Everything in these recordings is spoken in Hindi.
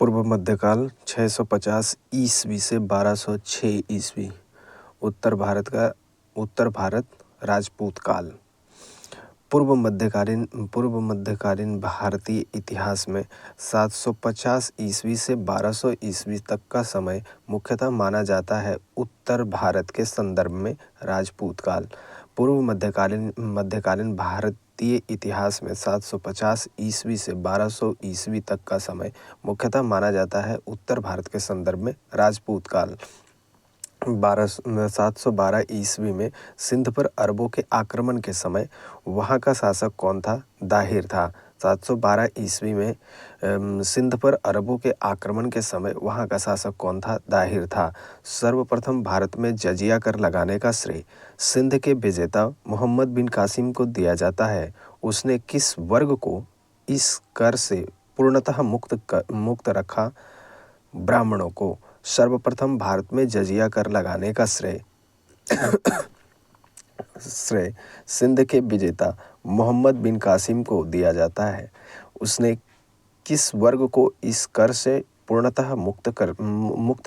पूर्व मध्यकाल 650 ईस्वी से 1206 ईस्वी। उत्तर भारत राजपूत काल। पूर्व मध्यकालीन भारतीय इतिहास में 750 ईस्वी से 1200 ईस्वी तक का समय मुख्यतः माना जाता है उत्तर भारत के संदर्भ में राजपूत काल। पूर्व मध्यकालीन भारतीय इतिहास में 750 ईस्वी से 1200 ईस्वी तक का समय मुख्यतः माना जाता है उत्तर भारत के संदर्भ में राजपूत काल। 712 ईस्वी में सिंध पर अरबों के आक्रमण के समय वहाँ का शासक कौन था? दाहिर था। 712 ईस्वी में सिंध पर अरबों के आक्रमण के समय वहाँ का शासक कौन था? दाहिर था। सर्वप्रथम भारत में जजिया कर लगाने का श्रेय सिंध के विजेता मोहम्मद बिन कासिम को दिया जाता है। उसने किस वर्ग को इस कर से पूर्णतः मुक्त रखा? ब्राह्मणों को। सर्वप्रथम भारत में जजिया कर लगाने का श्रेय सिंध के विजेता मोहम्मद बिन कासिम को दिया जाता है। उसने किस वर्ग को इस कर से पूर्णतः मुक्त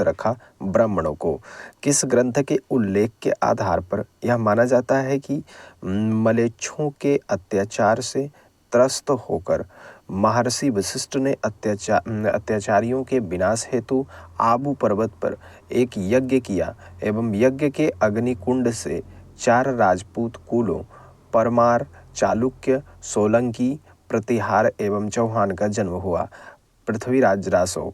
रखा? ब्राह्मणों को। किस ग्रंथ के उल्लेख के आधार पर यह माना जाता है कि मलेच्छों के अत्याचार से त्रस्त होकर महर्षि वशिष्ठ ने अत्याचारियों के विनाश हेतु आबू पर्वत पर एक यज्ञ किया एवं यज्ञ के अग्निकुंड से 4 राजपूत कुलों परमार, चालुक्य, सोलंकी, प्रतिहार एवं चौहान का जन्म हुआ? पृथ्वीराज रासो।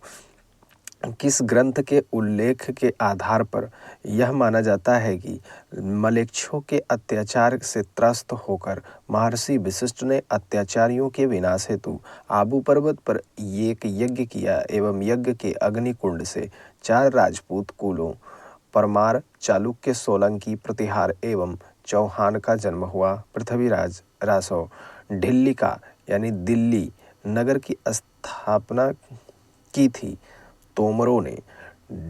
किस ग्रंथ के उल्लेख के आधार पर यह माना जाता है कि मलेच्छों के अत्याचार से त्रस्त होकर महर्षि वशिष्ठ ने अत्याचारियों के विनाश हेतु आबू पर्वत पर एक यज्ञ किया एवं यज्ञ के अग्निकुंड से 4 राजपूत कुलों परमार, चालुक्य, सोलंकी, प्रतिहार एवं चौहान का जन्म हुआ? पृथ्वीराज रासो। ढिल्लिका यानी दिल्ली नगर की स्थापना की थी तोमरों ने।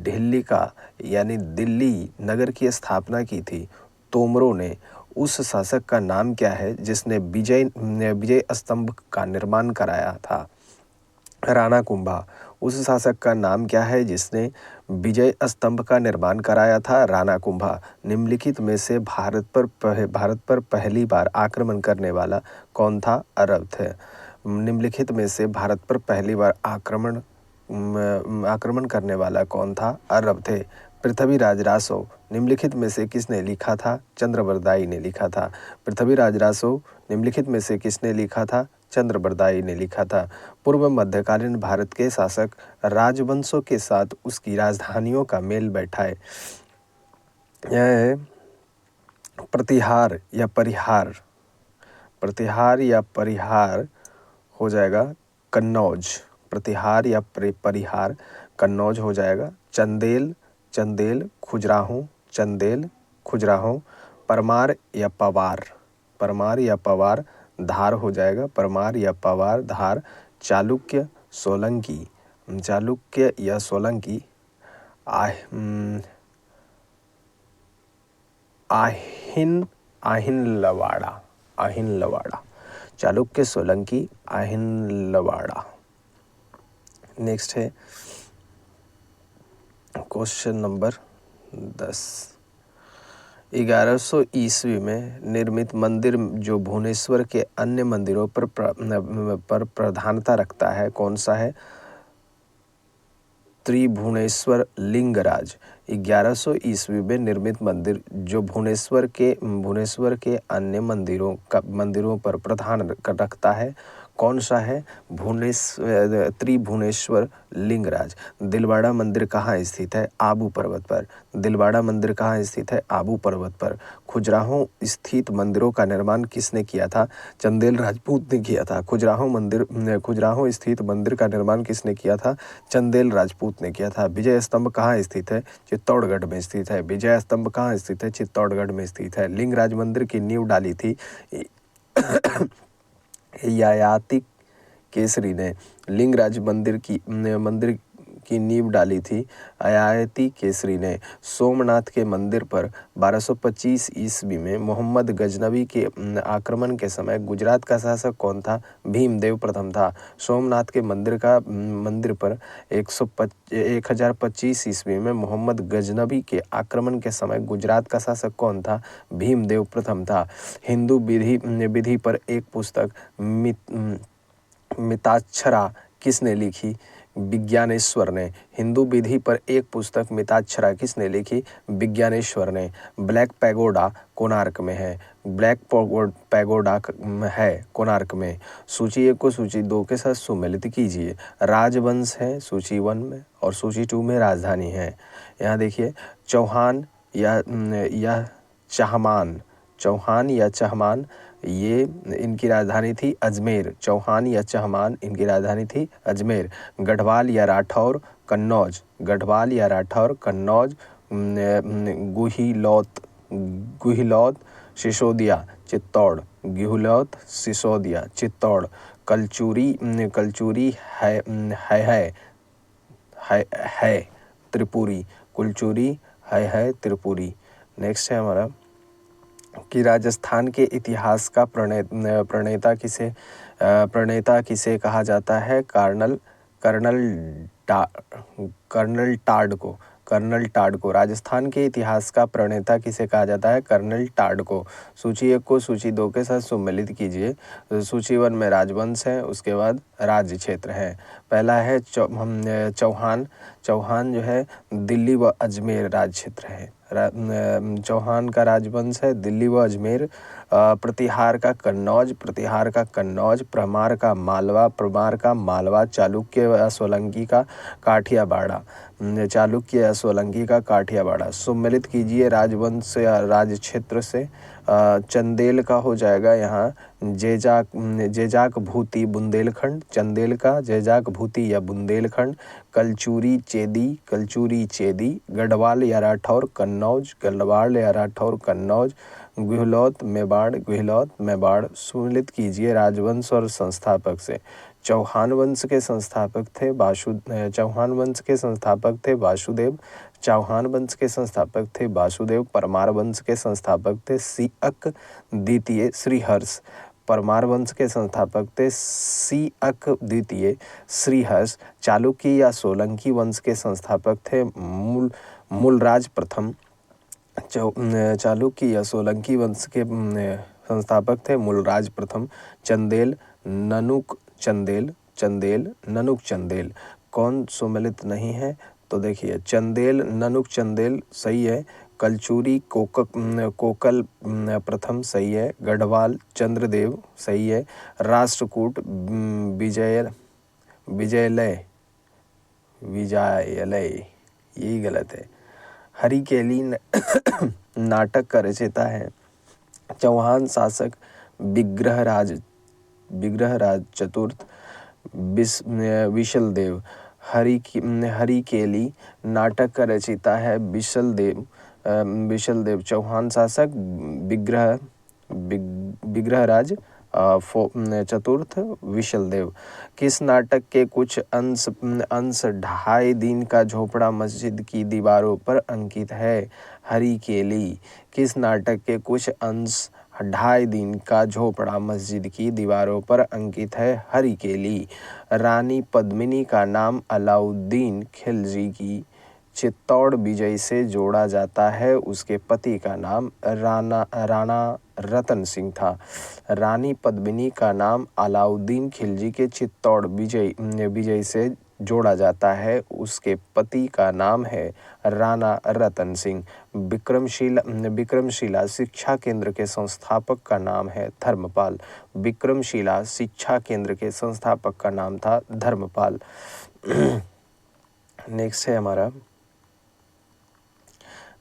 ढिल्लिका यानी दिल्ली नगर की स्थापना की थी तोमरों ने। उस शासक का नाम क्या है जिसने विजय स्तंभ का निर्माण कराया था? राणा कुंभा। उस शासक का नाम क्या है जिसने विजय स्तंभ का निर्माण कराया था? राणा कुंभा। निम्नलिखित में से भारत पर पहली बार आक्रमण करने वाला कौन था? अरब थे। निम्नलिखित में से भारत पर पहली बार आक्रमण करने वाला कौन था? अरब थे। पृथ्वीराज रासो निम्नलिखित में से किसने लिखा था? चंद्रबरदाई ने लिखा था। पृथ्वीराज रासो निम्नलिखित में से किसने लिखा था? चंद्रबरदाई ने लिखा था। पूर्व मध्यकालीन भारत के शासक राजवंशों के साथ उसकी राजधानियों का मेल बैठाए। यह प्रतिहार या परिहार हो जाएगा कन्नौज। प्रतिहार या परिहार कन्नौज हो जाएगा। चंदेल खुजराहों। परमार या पवार धार हो जाएगा। परमार या पवार धार। चालुक्य या सोलंकी। आहिनलवाड़ा। चालुक्य, सोलंकी, आहिनलवाड़ा। नेक्स्ट है क्वेश्चन नंबर 10। 1100 ईस्वी में निर्मित मंदिर जो भुवनेश्वर के अन्य मंदिरों पर प्रधानता रखता है कौन सा है? त्रिभुवनेश्वर लिंगराज। 1100 ईस्वी में निर्मित मंदिर जो भुवनेश्वर के अन्य मंदिरों पर प्रधान रखता है कौन सा है? त्रिभुवनेश्वर लिंगराज। दिलवाड़ा मंदिर कहाँ स्थित है? आबू पर्वत पर। दिलवाड़ा मंदिर कहाँ स्थित है? आबू पर्वत पर। खुजराहो स्थित मंदिरों का निर्माण किसने किया था? चंदेल राजपूत ने किया था। खुजराहो स्थित मंदिर का निर्माण किसने किया था? चंदेल राजपूत ने किया था। विजय स्तंभ कहाँ स्थित है? चित्तौड़गढ़ में स्थित है। विजय स्तंभ कहाँ स्थित है? चित्तौड़गढ़ में स्थित है। लिंगराज मंदिर की नींव डाली थी यायाति केसरी ने। लिंगराज मंदिर की नींव डाली थी अयाती केसरी ने। सोमनाथ के मंदिर पर 1225 ईस्वी में मोहम्मद गजनवी के आक्रमण के समय गुजरात का शासक कौन था? भीमदेव प्रथम था। सोमनाथ के मंदिर पर 1025 ईस्वी में मोहम्मद गजनवी के आक्रमण के समय गुजरात का शासक कौन था? भीमदेव प्रथम था। हिंदू विधि पर एक पुस्तक मिताक्षरा किसने लिखी? विज्ञानेश्वर ने। हिंदू विधि पर एक पुस्तक मिताक्षरा किसने लिखी? विज्ञानेश्वर ने। ब्लैक पैगोडा कोणार्क में है। ब्लैक पैगोडा है कोणार्क में। सूची 1 को सूची 2 के साथ सुमेलित कीजिए। राजवंश है सूची 1 में और सूची 2 में राजधानी है। यहाँ देखिए चौहान या चहमान ये इनकी राजधानी थी अजमेर। चौहान या चहमान इनकी राजधानी थी अजमेर। गढ़वाल या राठौर कन्नौज। गुहिलौत सिसोदिया चित्तौड़। कलचुरी है त्रिपुरी। नेक्स्ट है हमारा कि राजस्थान के इतिहास का प्रणेता किसे कहा जाता है? कर्नल टाड को। राजस्थान के इतिहास का प्रणेता किसे कहा जाता है? कर्नल टाड को। सूची 1 को सूची 2 के साथ सुमेलित कीजिए। सूची 1 में राजवंश है, उसके बाद राज्य क्षेत्र है। पहला है चौहान जो है दिल्ली व अजमेर राज्य क्षेत्र है। चौहान का राजवंश है दिल्ली व अजमेर। प्रतिहार का कन्नौज। प्रमार का मालवा। चालुक्य सोलंकी का काठियावाड़। सुमेलित कीजिए राजवंश या राज्य क्षेत्र से। चंदेल का हो जाएगा यहाँ जेजाक भूति बुंदेलखंड। चंदेल का जेजाक भूति या बुंदेलखंड। कलचुरी चेदी। गढ़वाल या राठौर कन्नौज। गुहिलौत मेवाड़। सुमेलित कीजिए राजवंश और संस्थापक से। चौहान वंश के संस्थापक थे वासुदेव। परमार वंश के संस्थापक थे सिअक द्वितीय श्रीहर्ष। चालुक्य या सोलंकी वंश के संस्थापक थे मूलराज प्रथम। चालुक्य या सोलंकी वंश के संस्थापक थे मूलराज प्रथम। चंदेल ननुक चंदेल। कौन सुमेलित नहीं है? तो देखिए चंदेल ननुक चंदेल सही है। कलचुरी कोकल प्रथम सही है। गढ़वाल चंद्रदेव सही है। राष्ट्रकूट विजयलय यही गलत है। हरिकेली नाटक का रचयिता है चौहान शासक विग्रहराज चतुर्थ विशलदेव। हरिकेली नाटक का रचयिता है विशलदेव। चौहान शासक विग्रहराज चतुर्थ विशलदेव। किस नाटक के कुछ अंश 2.5 दिन का झोपड़ा मस्जिद की दीवारों पर अंकित है? हरिकेली। किस नाटक के कुछ अंश 2.5 दिन का झोपड़ा मस्जिद की दीवारों पर अंकित है? हरिकेली। रानी पद्मिनी का नाम अलाउद्दीन खिलजी की चित्तौड़ विजय से जोड़ा जाता है। उसके पति का नाम राणा रतन सिंह था। रानी पद्मिनी का नाम अलाउद्दीन खिलजी के चित्तौड़ विजय से जोड़ा जाता है। उसके पति का नाम है राणा रतन सिंह। विक्रमशिला शिक्षा केंद्र के संस्थापक का नाम है धर्मपाल। विक्रमशिला शिक्षा केंद्र के संस्थापक का नाम था धर्मपाल। नेक्स्ट है हमारा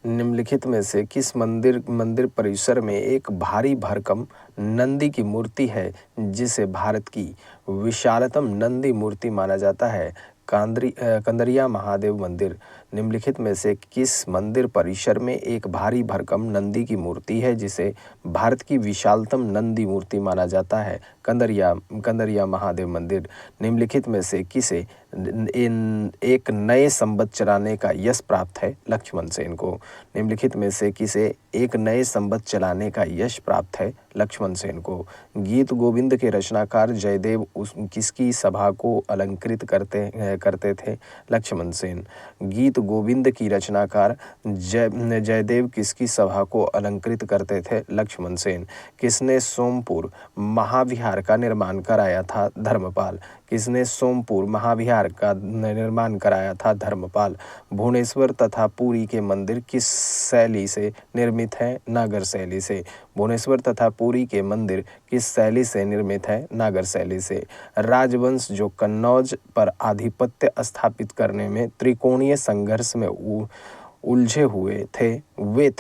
निम्नलिखित में से किस मंदिर परिसर में एक भारी भरकम नंदी की मूर्ति है जिसे भारत की विशालतम नंदी मूर्ति माना जाता है? कंदरिया महादेव मंदिर निम्नलिखित में से किस मंदिर परिसर में एक भारी भरकम नंदी की मूर्ति है जिसे भारत की विशालतम नंदी मूर्ति माना जाता है? कंदरिया महादेव मंदिर निम्नलिखित में से किसे एक नए संवत चलाने का यश प्राप्त है? लक्ष्मण सेन को। निम्नलिखित में से किसे एक नए संवत चलाने का यश प्राप्त है? लक्ष्मण सेन को। गीत गोविंद के रचनाकार जयदेव किसकी सभा को अलंकृत करते थे? लक्ष्मण सेन। गीत गोविंद की रचनाकार जयदेव किसकी सभा को अलंकृत करते थे? लक्ष्मण सेन। किसने सोमपुर महाविहार का निर्माण कराया था? धर्मपाल। किसने सोमपुर महाविहार का निर्माण कराया था? धर्मपाल। भुवनेश्वर तथा पुरी के मंदिर किस शैली से निर्मित हैं? नागर शैली से। भुवनेश्वर तथा पुरी के मंदिर किस शैली से निर्मित है? नागर शैली से। राजवंश जो कन्नौज पर आधिपत्य स्थापित करने में त्रिकोणीय संघर्ष में उलझे हुए थे वे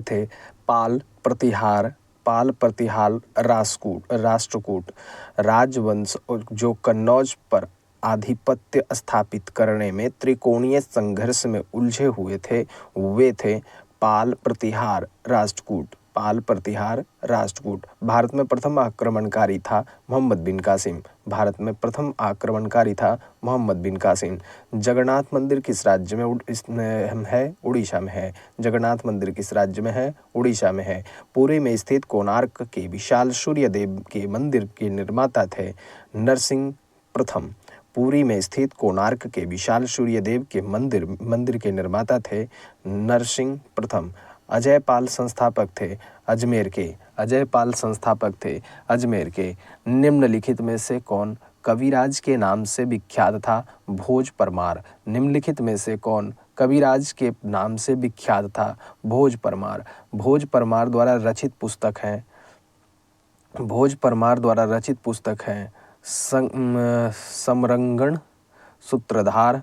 थे पाल, प्रतिहाल, राष्ट्रकूट। राजवंश जो कन्नौज पर आधिपत्य स्थापित करने में त्रिकोणीय संघर्ष में उलझे हुए थे वे थे पाल, प्रतिहार, राष्ट्रकूट। भारत में प्रथम आक्रमणकारी था मोहम्मद बिन कासिम। जगन्नाथ मंदिर किस राज्य में है? उड़ीसा में है। जगन्नाथ मंदिर किस राज्य में है? उड़ीसा में है। पुरी में स्थित कोणार्क के विशाल सूर्य देव के मंदिर के निर्माता थे नरसिंह प्रथम। पुरी में स्थित कोणार्क के विशाल सूर्य देव के मंदिर के निर्माता थे नरसिंह प्रथम। अजयपाल संस्थापक थे अजमेर के। निम्नलिखित में से कौन कविराज के नाम से विख्यात था? भोज परमार। निम्नलिखित में से कौन कविराज के नाम से विख्यात था? भोज परमार। भोज परमार द्वारा रचित पुस्तक है समरंगण सूत्रधार,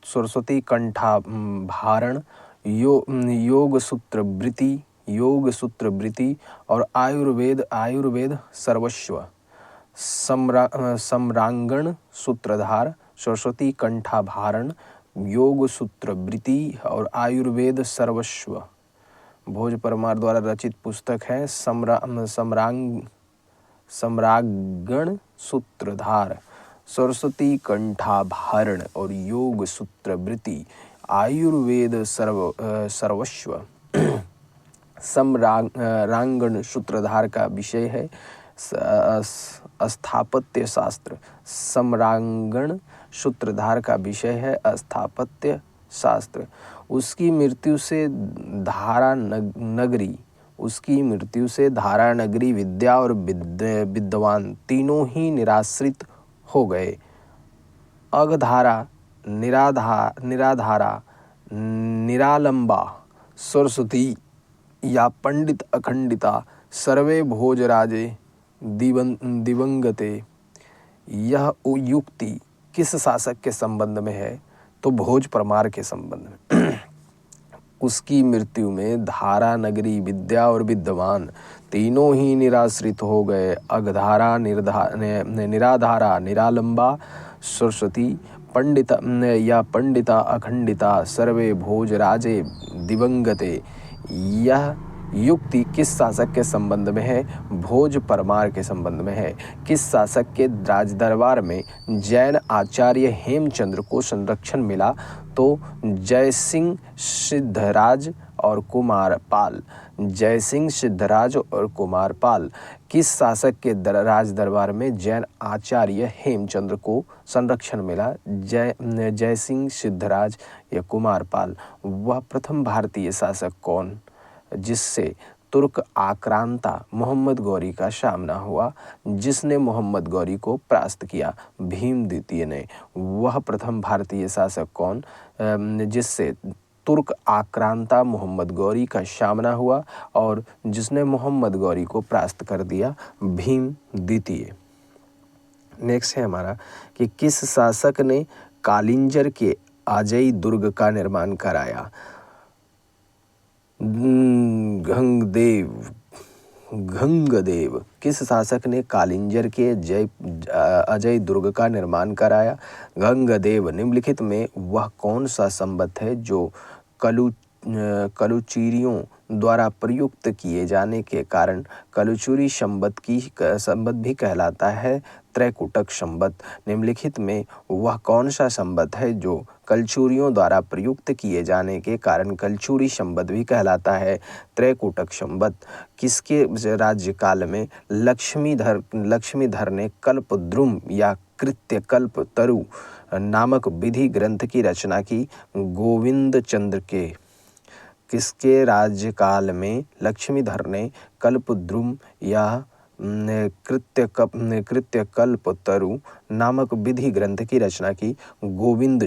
सरस्वती कंठाभारण, योग सूत्र वृत्ति और आयुर्वेद सर्वस्व। सम्रांगण सूत्रधार, सरस्वती कंठाभारण, योग सूत्र वृत्ति और आयुर्वेद सर्वस्व। भोज परमार द्वारा रचित पुस्तक है सम्रांगण सूत्रधार, सरस्वती कंठाभारण और योग सूत्र वृत्ति, आयुर्वेद सर्वस्व। सम्रांगण सूत्रधार का विषय है स्थापत्य शास्त्र। सम्रांगण सूत्रधार का विषय है स्थापत्य शास्त्र। उसकी मृत्यु से धारा नगरी विद्या और विद्वान तीनों ही निराश्रित हो गए। अगधारा, निराधारा, निरालंबा, सरस्वती या पंडित अखंडिता सर्वे भोजराजे दिवंगते। यह युक्ति किस शासक के संबंध में है? तो भोज परमार के संबंध में। उसकी मृत्यु में धारा नगरी विद्या और विद्वान तीनों ही निराश्रित हो गए। अगधारा, निराधारा, निरालंबा, सरस्वती, पंडिता अखंडिता सर्वे भोजराजे दिवंगते। यह युक्ति किस शासक के संबंध में है? भोज परमार के संबंध में है। किस शासक के राजदरबार में जैन आचार्य हेमचंद्र को संरक्षण मिला? तो जयसिंह सिद्धराज और कुमार पाल। किस शासक के राजदरबार में जैन आचार्य हेमचंद्र को संरक्षण मिला? जयसिंह सिद्धराज या कुमार पाल। वह प्रथम भारतीय शासक कौन जिससे तुर्क आक्रांता मोहम्मद गौरी का सामना हुआ? जिसने मोहम्मद गौरी को परास्त किया? भीम द्वितीय ने। वह प्रथम भारतीय शासक कौन जिससे तुर्क आक्रांता मोहम्मद गौरी का सामना हुआ और जिसने मोहम्मद गौरी को परास्त कर दिया? भीम द्वितीय। नेक्स्ट है हमारा कि किस शासक ने कालिंजर के अजय दुर्ग का निर्माण कराया? गंगदेव किस शासक ने कालिंजर के अजय दुर्ग का निर्माण कराया? गंगदेव। निम्नलिखित में वह कौन सा संबंध है जो कलुचिरियों द्वारा प्रयुक्त किए जाने के कारण कलुचुरी संबंध भी कहलाता है? त्रैकुटक संबंध। निम्नलिखित में वह कौन सा संबंध है जो कलचुरियों द्वारा प्रयुक्त किए जाने के कारण कलचुरी संबंध भी कहलाता है? त्रैकुटक संबंध। किसके राज्यकाल में लक्ष्मीधर ने कल्पद्रुम या कृत्यकल्प तरु नामक विधि ग्रंथ की रचना की? गोविंद चंद्र के। किसके राज्यकाल में लक्ष्मीधर ने कल्पद्रुम या कृत्यकल्प तरु नामक विधि ग्रंथ की रचना की? गोविंद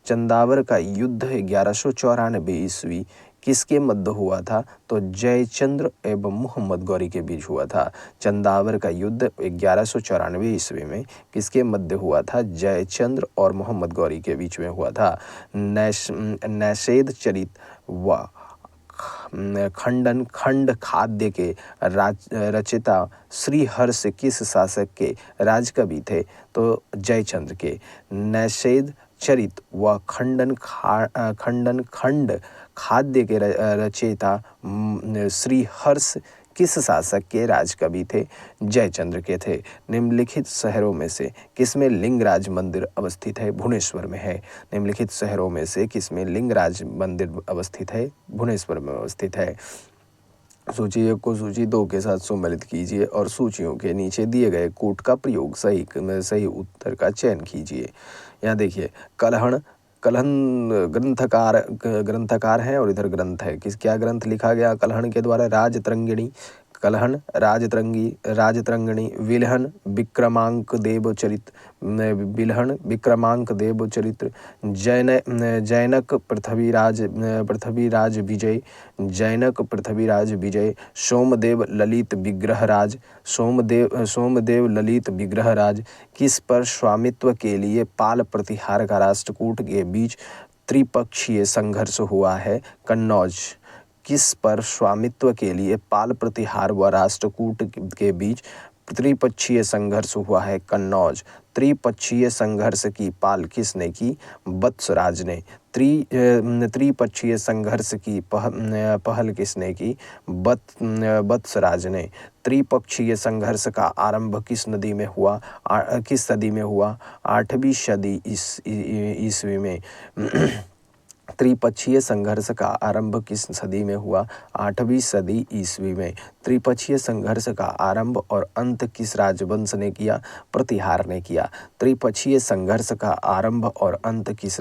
चंदावर का युद्ध 1194 ईस्वी किसके मध्य हुआ था? तो जयचंद्र एवं मोहम्मद गौरी के बीच हुआ था। चंदावर का युद्ध 1194 ईस्वी में किसके मध्य हुआ था? जयचंद्र और मोहम्मद गौरी के बीच में हुआ था। नैषेध चरित व खंड खाद्य के रचयिता श्रीहर्ष किस शासक के राजकवि थे? तो जयचंद्र के। नैषेध चरित व खंड खाद्य के रचयिता श्रीहर्ष किस शासक के राजकवि थे? जयचंद्र के थे। निम्नलिखित शहरों में से किसमें लिंगराज मंदिर अवस्थित है? भुवनेश्वर में है। निम्नलिखित शहरों में से किसमें लिंगराज मंदिर अवस्थित है? भुवनेश्वर में अवस्थित है। सूची 1 को सूची 2 के साथ सम्मिलित कीजिए और सूचियों के नीचे दिए गए कोट का प्रयोग सही उत्तर का चयन कीजिए। यहाँ देखिए, कलहन ग्रंथकार है और इधर ग्रंथ है। क्या ग्रंथ लिखा गया कलहन के द्वारा? राजतरंगिणी। कलहन राजतरंगिणी। विल्हन विक्रमांक देव चरित्र। जैनक पृथ्वीराज विजय। सोमदेव ललित विग्रहराज। किस पर स्वामित्व के लिए पाल प्रतिहार का राष्ट्रकूट के बीच त्रिपक्षीय संघर्ष हुआ है? कन्नौज। किस पर स्वामित्व के लिए पाल प्रतिहार व राष्ट्रकूट के बीच त्रिपक्षीय संघर्ष हुआ है? कन्नौज। त्रिपक्षीय संघर्ष की पाल किसने की? वत्सराज ने। त्रिपक्षीय संघर्ष की पहल किसने की? वत्सराज ने। त्रिपक्षीय संघर्ष का आरंभ किस सदी में हुआ? 8वीं सदी ईस्वी में। त्रिपक्षीय संघर्ष का आरंभ किस सदी में हुआ? 8वीं सदी ईस्वी में। त्रिपक्षीय संघर्ष का आरंभ और अंत किस राजवंश ने किया? प्रतिहार ने किया। त्रिपक्षीय संघर्ष का आरंभ और अंत किस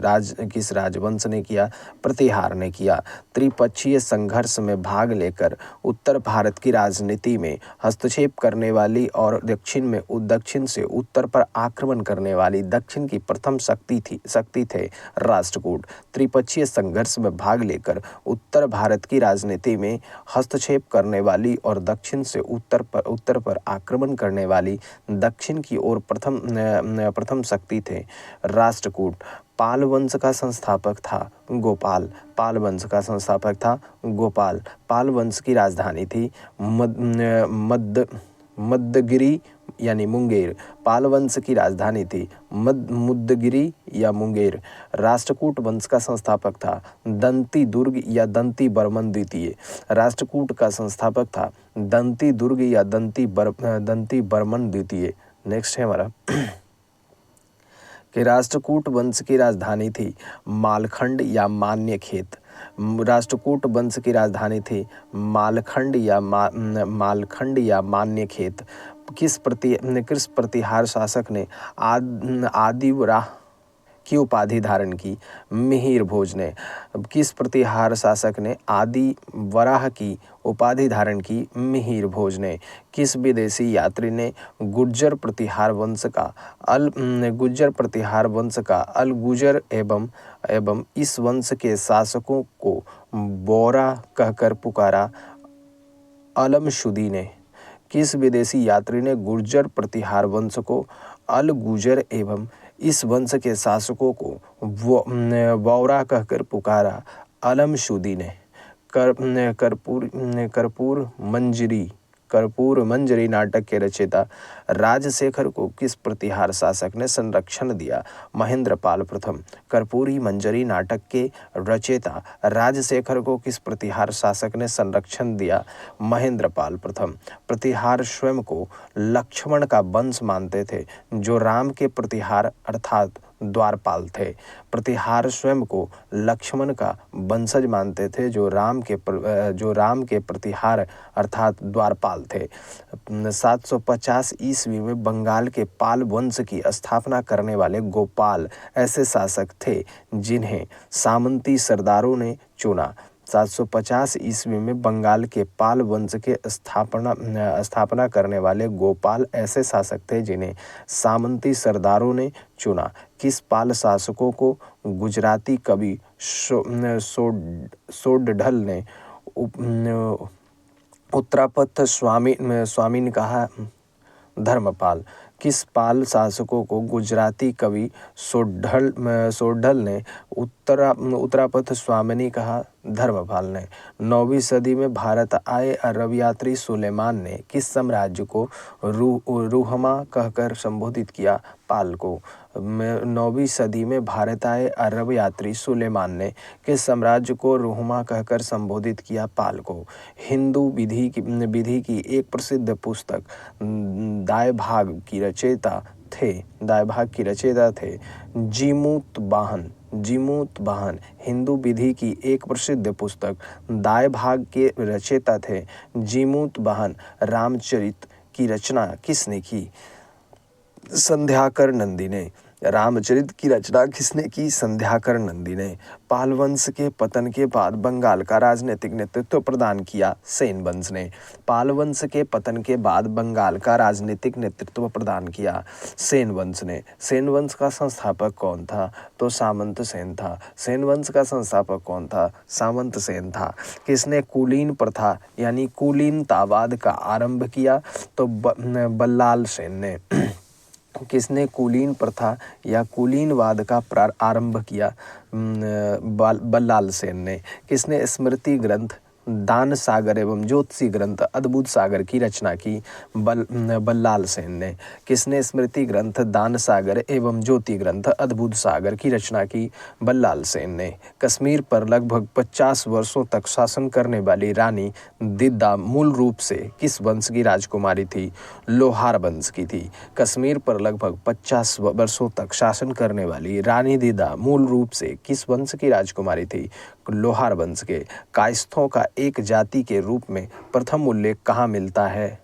राजवंश ने किया? प्रतिहार ने किया। त्रिपक्षीय संघर्ष में भाग लेकर उत्तर भारत की राजनीति में हस्तक्षेप करने वाली और दक्षिण से उत्तर पर आक्रमण करने वाली दक्षिण की प्रथम शक्ति थे राष्ट्रकूट। त्रिपक्षीय संघर्ष में भाग लेकर उत्तर भारत की राजनीति में हस्तक्षेप करने वाली और दक्षिण से उत्तर पर आक्रमण करने वाली दक्षिण की ओर प्रथम शक्ति थे राष्ट्रकूट। पाल वंश का संस्थापक था गोपाल। पाल वंश का संस्थापक था गोपाल। पाल वंश की राजधानी थी मद्दगिरी यानी मुंगेर। पाल वंश की राजधानी थी मुद्दगिरी या मुंगेर। राष्ट्रकूट वंश का संस्थापक था दंती दुर्ग या दंती बर्मन द्वितीय। राष्ट्रकूट का संस्थापक था दंती दुर्ग या दंती बर्मन द्वितीय। नेक्स्ट है हमारा कि राष्ट्रकूट वंश की राजधानी थी मालखंड या मान्यखेत। राष्ट्रकूट वंश की राजधानी थी मालखंड या मान्यखेत। किस प्रतिहार शासक ने आदिवराह की उपाधि धारण की? मिहिर भोज ने। किस प्रतिहार शासक ने आदिवराह की उपाधि धारण की? मिहिर भोज ने। किस विदेशी यात्री ने गुर्जर प्रतिहार वंश का अल गुजर एवं इस वंश के शासकों को बोरा कहकर पुकारा? अलमशुदी ने। किस विदेशी यात्री ने गुर्जर प्रतिहार वंश को अल गुजर एवं इस वंश के शासकों को बोरा कहकर पुकारा? अलमशुदी ने। कर्पूर मंजरी नाटक के रचयिता राजशेखर को किस प्रतिहार शासक ने संरक्षण दिया? महेंद्रपाल प्रथम। कर्पूरी मंजरी नाटक के रचयिता राजशेखर को किस प्रतिहार शासक ने संरक्षण दिया? महेंद्रपाल प्रथम। प्रतिहार स्वयं को लक्ष्मण का वंश मानते थे, जो राम के प्रतिहार अर्थात द्वारपाल थे। प्रतिहार स्वयं को लक्ष्मण का वंशज मानते थे, जो राम के प्रतिहार अर्थात द्वारपाल थे। 750 ईस्वी में बंगाल के पाल वंश की स्थापना करने वाले गोपाल ऐसे शासक थे जिन्हें सामंती सरदारों ने चुना। 750 ईस्वी में बंगाल के पाल वंश के स्थापना करने वाले गोपाल ऐसे शासक थे जिन्हें सामंती सरदारों ने चुना। किस पाल शासकों को गुजराती कवि सोडढल ने उत्तरापथ स्वामीन कहा? धर्मपाल। किस पाल शासकों को गुजराती कवि सोडढल ने उत्तरापथ स्वामिनी कहा? धर्मपाल ने। 9वीं सदी में भारत आए अरब यात्री सुलेमान ने किस साम्राज्य को रूहमा कहकर संबोधित किया? पाल को। 9वीं सदी में भारत आए अरब यात्री सुलेमान ने किस साम्राज्य को रूहमा कहकर संबोधित किया? पाल को। हिंदू विधि की एक प्रसिद्ध पुस्तक दाय भाग की रचयिता थे जीमूत वाहन। हिंदू विधि की एक प्रसिद्ध पुस्तक दाय भाग के रचयिता थे जीमूत वाहन। रामचरित की रचना किसने की? संध्याकर नंदी ने। रामचरित की रचना किसने की? संध्याकर नंदी ने। पाल वंश के पतन के बाद बंगाल का राजनीतिक नेतृत्व प्रदान किया? सेन वंश ने। पाल वंश के पतन के बाद बंगाल का राजनीतिक नेतृत्व प्रदान किया? सेन वंश ने। सेन वंश का संस्थापक कौन था? तो सामंत सेन था। सेन वंश का संस्थापक कौन था? सामंत सेन था। किसने कुलीन प्रथा यानी कुलीनतावाद का आरंभ किया? तो बल्लाल सेन ने। किसने कुलीन प्रथा या कुलीनवाद का आरंभ किया? बल्लाल सेन ने। किसने स्मृति ग्रंथ दान सागर एवं ज्योतिषी ग्रंथ अद्भुत सागर की रचना की? बल्लाल सेन ने। किसने स्मृति ग्रंथ दान सागर एवं ज्योति ग्रंथ अद्भुत सागर की रचना की? बल्लाल सेन ने। कश्मीर पर लगभग 50 वर्षों तक शासन करने वाली रानी दिद्दा मूल रूप से किस वंश की राजकुमारी थी? लोहार वंश की थी। कश्मीर पर लगभग 50 वर्षों तक शासन करने वाली रानी दिद्दा मूल रूप से किस वंश की राजकुमारी थी? लोहार वंश के। कायस्थों का एक जाति के रूप में प्रथम उल्लेख कहाँ मिलता है?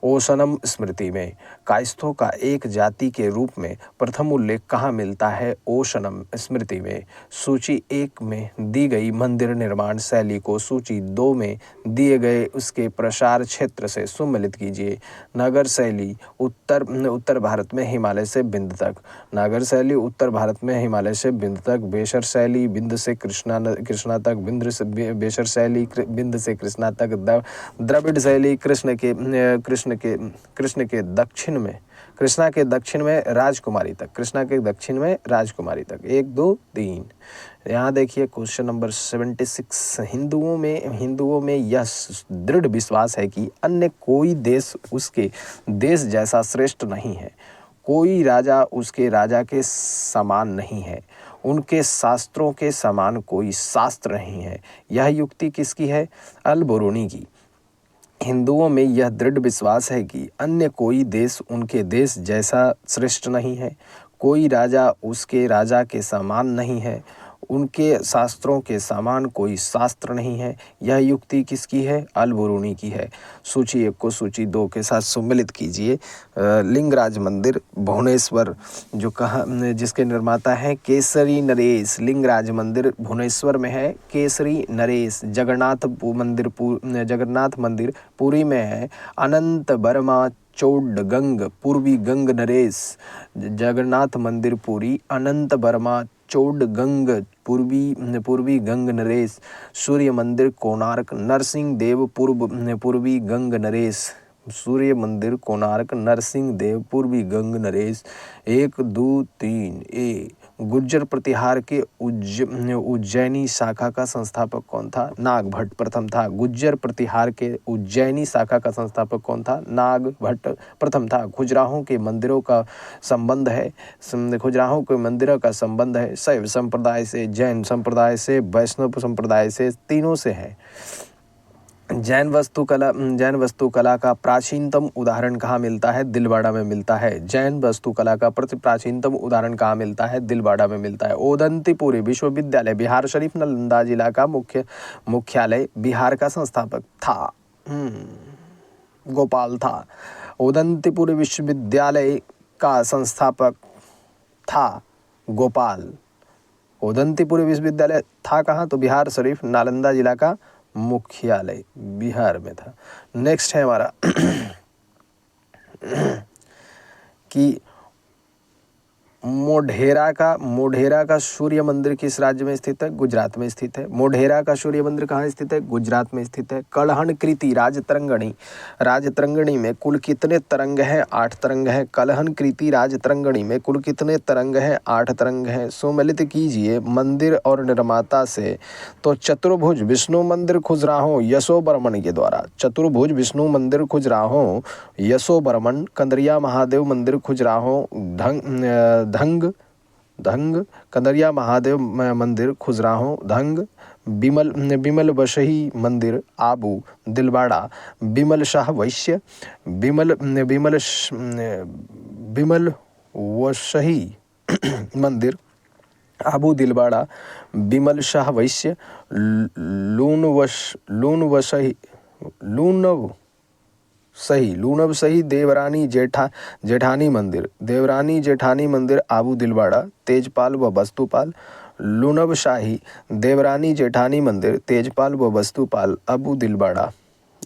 ओशनम स्मृति में। कायस्थों का एक जाति के रूप में प्रथम उल्लेख कहाँ मिलता है? ओशनम स्मृति में। सूची 1 में दी गई मंदिर निर्माण शैली को सूची 2 में दिए गए उसके प्रसार क्षेत्र से सुमेलित कीजिए। नगर शैली उत्तर भारत में हिमालय से बिंद तक। नागर शैली उत्तर भारत में हिमालय से बिंद तक। बेसर शैली बिंद से कृष्णा तक। बेसर शैली बिंद से कृष्णा तक। द्रविड़ शैली कृष्णा के दक्षिण में राजकुमारी तक। कृष्णा के दक्षिण में राजकुमारी तक। 1 2 3। यहाँ देखिए क्वेश्चन नंबर 76। हिंदुओं में यह दृढ़ विश्वास है कि अन्य कोई देश उसके देश जैसा श्रेष्ठ नहीं है। कोई राजा उसके राजा के समान नहीं है। उनके शास्त्रों के समान कोई शास्त्र नहीं है। यह युक्ति किसकी है? अल-बरूनी की। हिंदुओं में यह दृढ़ विश्वास है कि अन्य कोई देश उनके देश जैसा श्रेष्ठ नहीं है। कोई राजा उसके राजा के समान नहीं है। उनके शास्त्रों के समान कोई शास्त्र नहीं है। यह युक्ति किसकी है? अल-बरूनी की है। सूची 1 को सूची 2 के साथ सम्मिलित कीजिए। लिंगराज मंदिर भुवनेश्वर जिसके निर्माता हैं केसरी नरेश। लिंगराज मंदिर भुवनेश्वर में है। केसरी नरेश। जगन्नाथ मंदिर पुरी में है। अनंत वर्मा चौडगंग पूर्वी गंग नरेश। जगन्नाथ मंदिर पुरी। अनंत वर्मा चौडगंग पूर्वी गंग नरेश। सूर्य मंदिर कोणार्क नरसिंह देव पूर्वी गंग नरेश। सूर्य मंदिर कोणार्क नरसिंह देव पूर्वी गंग नरेश। 1 2 3 ए गुर्जर प्रतिहार के उज्जैनी शाखा का संस्थापक कौन था? नागभट्ट प्रथम था। गुर्जर प्रतिहार के उज्जैनी शाखा का संस्थापक कौन था? नागभट्ट प्रथम था। खजुराहो के मंदिरों का संबंध है खजुराहो के मंदिरों का संबंध है शैव संप्रदाय से, जैन संप्रदाय से, वैष्णव संप्रदाय से, तीनों से है। जैन वास्तुकला का प्राचीनतम उदाहरण कहाँ मिलता है? दिलवाड़ा में मिलता है। जैन वास्तुकला का प्राचीनतम उदाहरण कहाँ मिलता है? दिलवाड़ा में मिलता है। ओदंतीपुरी विश्वविद्यालय बिहार शरीफ नालंदा जिला का मुख्यालय बिहार का संस्थापक था गोपाल था। ओदंतीपुरी विश्वविद्यालय का संस्थापक था गोपाल। ओदंतीपुरी विश्वविद्यालय था कहाँ? तो बिहार शरीफ नालंदा जिला का मुख्यालय बिहार में था। नेक्स्ट है हमारा कि मोढेरा का सूर्य मंदिर किस राज्य में स्थित है? गुजरात में स्थित है। मोढेरा का सूर्य मंदिर कहाँ स्थित है? गुजरात में स्थित है। कलहनकृति राजतरंगिणी में कुल कितने तरंग हैं? 8 तरंग हैं। कलहनकृति राजतरंगिणी में कुल कितने तरंग हैं? 8 तरंग हैं। सुमेलित कीजिए मंदिर और निर्माता से। तो चतुर्भुज विष्णु मंदिर खजुराहो यशोबर्मन के द्वारा। चतुर्भुज विष्णु मंदिर खजुराहो यशोबर्मन। कंदरिया महादेव मंदिर खजुराहो धंग कंदरिया महादेव मंदिर खजुराहो धंग। बिमल वशही मंदिर आबू दिलवाड़ा। बिमल शाह वैश्य बिमल वशही मंदिर आबू दिलवाड़ा। बिमल शाह वैश्य लूनव सही देवरानी जेठानी मंदिर आबू दिलवाड़ा। तेजपाल व वस्तुपाल। लूनव शाही देवरानी जेठानी मंदिर तेजपाल व वस्तुपाल आबू दिलवाड़ा।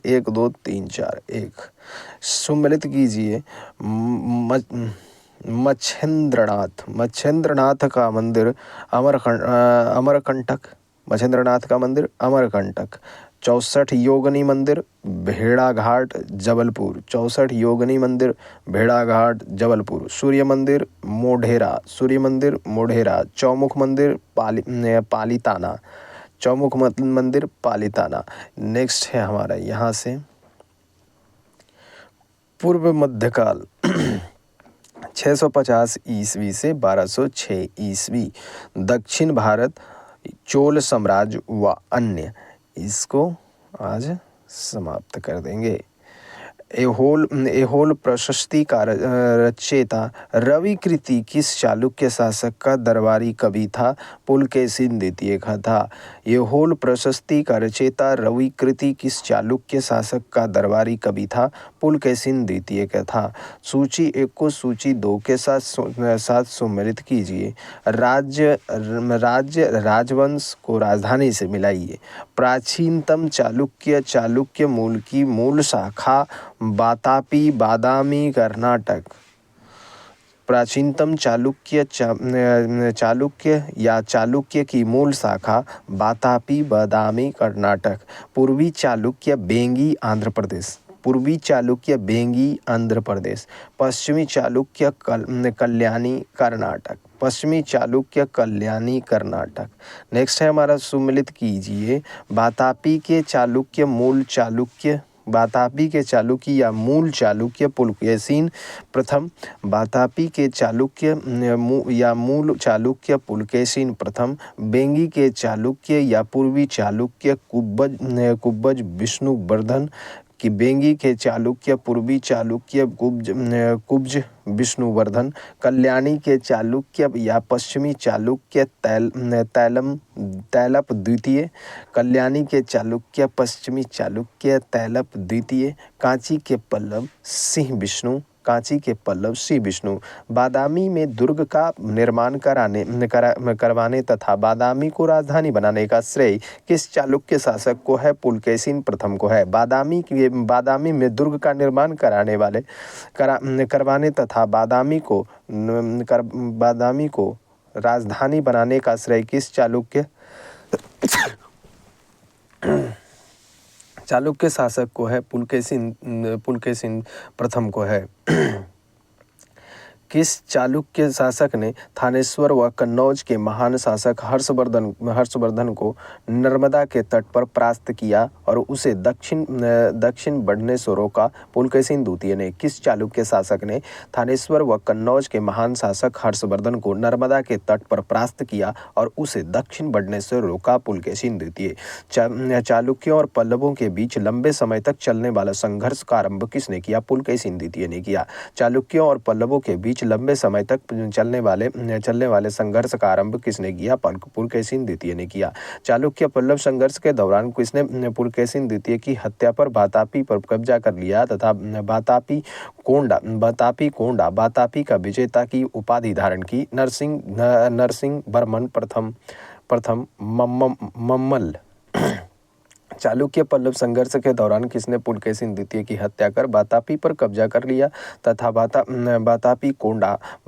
1 2 3 4 1। सम्मिलित कीजिए मच्छेंद्रनाथ का मंदिर अमरकंटक। मच्छेंद्रनाथ का मंदिर अमरकंटक। 64 योगिनी मंदिर भेड़ाघाट जबलपुर। 64 योगिनी मंदिर भेड़ाघाट जबलपुर। सूर्य मंदिर मोढेरा। चौमुख मंदिर पालीताना। चौमुख मंदिर पालीताना। नेक्स्ट है हमारा यहाँ से पूर्व मध्यकाल 650 ईस्वी से 1206 ईस्वी। दक्षिण भारत चोल साम्राज्य व अन्य। इसको आज समाप्त कर देंगे। एहोल प्रशस्ति का रचयिता रविकृति किस चालुक्य शासक का दरबारी कवि था? पुलकेशिन द्वितीय का था। एहोल प्रशस्ति का रचयिता रविकृति किस चालुक्य शासक का दरबारी कवि था? पुलकेशिन द्वितीय का था। सूची 1 को सूची 2 के साथ सम्मिलित कीजिए। राजवंश को राजधानी से मिलाइए। प्राचीनतम चालुक्य मूल की मूल शाखा वातापी बादामी कर्नाटक। प्राचीनतम चालुक्य की मूल शाखा वातापी बादामी कर्नाटक। पूर्वी चालुक्य बेंगी आंध्र प्रदेश। पश्चिमी चालुक्य कल्याणी कर्नाटक। नेक्स्ट है हमारा सुमिलित कीजिए वातापी के चालुक्य या मूल चालुक्य पुलकेशिन प्रथम। वातापी के चालुक्य या मूल चालुक्य पुलकेशिन प्रथम। बेंगी के चालुक्य या पूर्वी चालुक्य कुब्बज विष्णुवर्धन कि बेंगी के चालुक्य पूर्वी चालुक्य कुब्ज विष्णुवर्धन। कल्याणी के चालुक्य या पश्चिमी चालुक्य तैलप द्वितीय। कल्याणी के चालुक्य पश्चिमी चालुक्य तैलप द्वितीय। कांची के पल्लव सिंह विष्णु। बादामी में दुर्ग का निर्माण करवाने तथा बादामी को राजधानी बनाने का श्रेय किस चालुक्य शासक को है? पुलकेशिन प्रथम को है। बादामी में दुर्ग का निर्माण करवाने तथा बादामी को राजधानी बनाने का श्रेय किस चालुक्य शासक को है? पुलकेशिन प्रथम को है। किस चालुक्य शासक ने थानेश्वर व कन्नौज के महान शासक हर्षवर्धन को नर्मदा के तट पर परास्त किया और उसे दक्षिण बढ़ने से रोका? पुलकेशिन द्वितीय ने। किस चालुक्य शासक ने थानेश्वर व कन्नौज के महान शासक हर्षवर्धन को नर्मदा के तट पर परास्त किया और उसे दक्षिण बढ़ने से रोका? पुलकेशिन द्वितीय। चालुक्यों और पल्लवों के बीच लंबे समय तक चलने वाला संघर्ष का आरंभ किसने किया? पुलकेशिन द्वितीय ने किया। चालुक्यों और पल्लवों के बीच लंबे समय तक चलने वाले संघर्ष का आरंभ किसने किया? पुलकेशिन द्वितीय ने किया। चालुक्य पल्लव संघर्ष के दौरान किसने पुलकेशिन द्वितीय की हत्या पर वातापी पर कब्जा कर लिया तथा वातापी का विजेता की उपाधि धारण की? नरसिंह वर्मन प्रथम मम्मल। चालुक्य पल्लव संघर्ष के दौरान किसने पुलकेशिन द्वितीय की हत्या कर वातापी पर कब्जा कर लिया तथा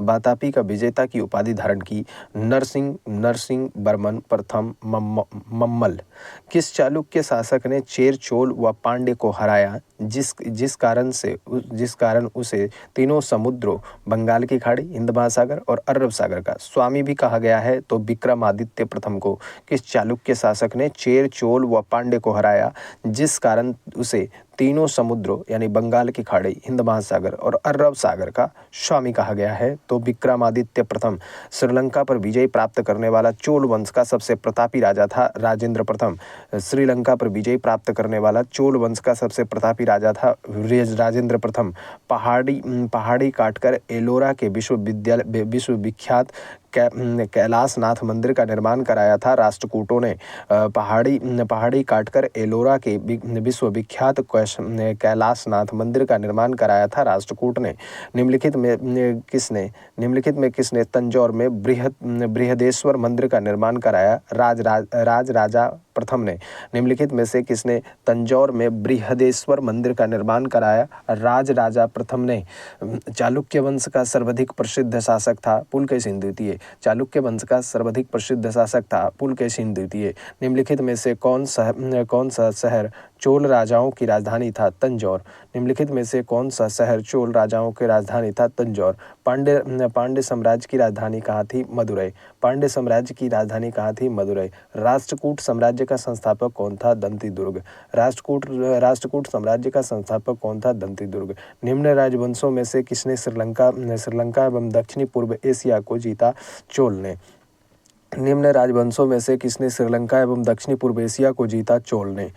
वातापी का विजेता की उपाधि धारण की? नरसिंह वर्मन प्रथम मम्मल। किस चालुक्य शासक ने चेर, चोल व पांड्य को हराया जिस कारण उसे तीनों समुद्रों बंगाल की खाड़ी, हिंद महासागर और अरब सागर का स्वामी भी कहा गया है? तो विक्रमादित्य प्रथम को। किस चालुक्य शासक ने चेर, चोल व पांड्य को हराया जिस कारण उसे तीनों समुद्रों यानी बंगाल की खाड़ी, हिंद महासागर और अरब सागर का स्वामी कहा गया है? तो विक्रमादित्य प्रथम। श्रीलंका पर विजय प्राप्त करने वाला चोल वंश का सबसे प्रतापी राजा था राजेंद्र प्रथम। श्रीलंका पर विजय प्राप्त करने वाला चोल वंश का सबसे प्रतापी राजा था राजेंद्र प्रथम। पहाड़ी काटकर एलोरा के विश्वविख्यात कैलाशनाथ मंदिर का निर्माण कराया था राष्ट्रकूटों ने। पहाड़ी काटकर एलोरा के विश्वविख्यात कैलाशनाथ मंदिर का निर्माण कराया था राष्ट्रकूट ने। निम्नलिखित में किसने तंजौर में बृहदेश्वर मंदिर का निर्माण कराया? राजा प्रथम ने। निम्नलिखित में से किसने तंजौर में बृहदेश्वर मंदिर का निर्माण कराया? राजा प्रथम ने। चालुक्य वंश का सर्वाधिक प्रसिद्ध शासक था पुलकेशिन द्वितीय। चालुक्य वंश का सर्वाधिक प्रसिद्ध शासक था पुलकेशिन द्वितीय। निम्नलिखित में से कौन सा शहर चोल राजाओं की राजधानी था? तंजौर। निम्नलिखित में से कौन सा शहर चोल राजाओं की राजधानी था? तंजौर। पांड्य साम्राज्य की राजधानी कहाँ थी? मदुरै। पांड्य साम्राज्य की राजधानी कहाँ थी? मदुरै। राष्ट्रकूट साम्राज्य का संस्थापक कौन था? दंतीदुर्ग। राष्ट्रकूट साम्राज्य का संस्थापक कौन था? दंतीदुर्ग। निम्न राजवंशों में से किसने श्रीलंका एवं दक्षिणी पूर्व एशिया को जीता? चोल ने। निम्न राजवंशों में से किसने श्रीलंका एवं दक्षिणी पूर्व एशिया को जीता? चोल ने।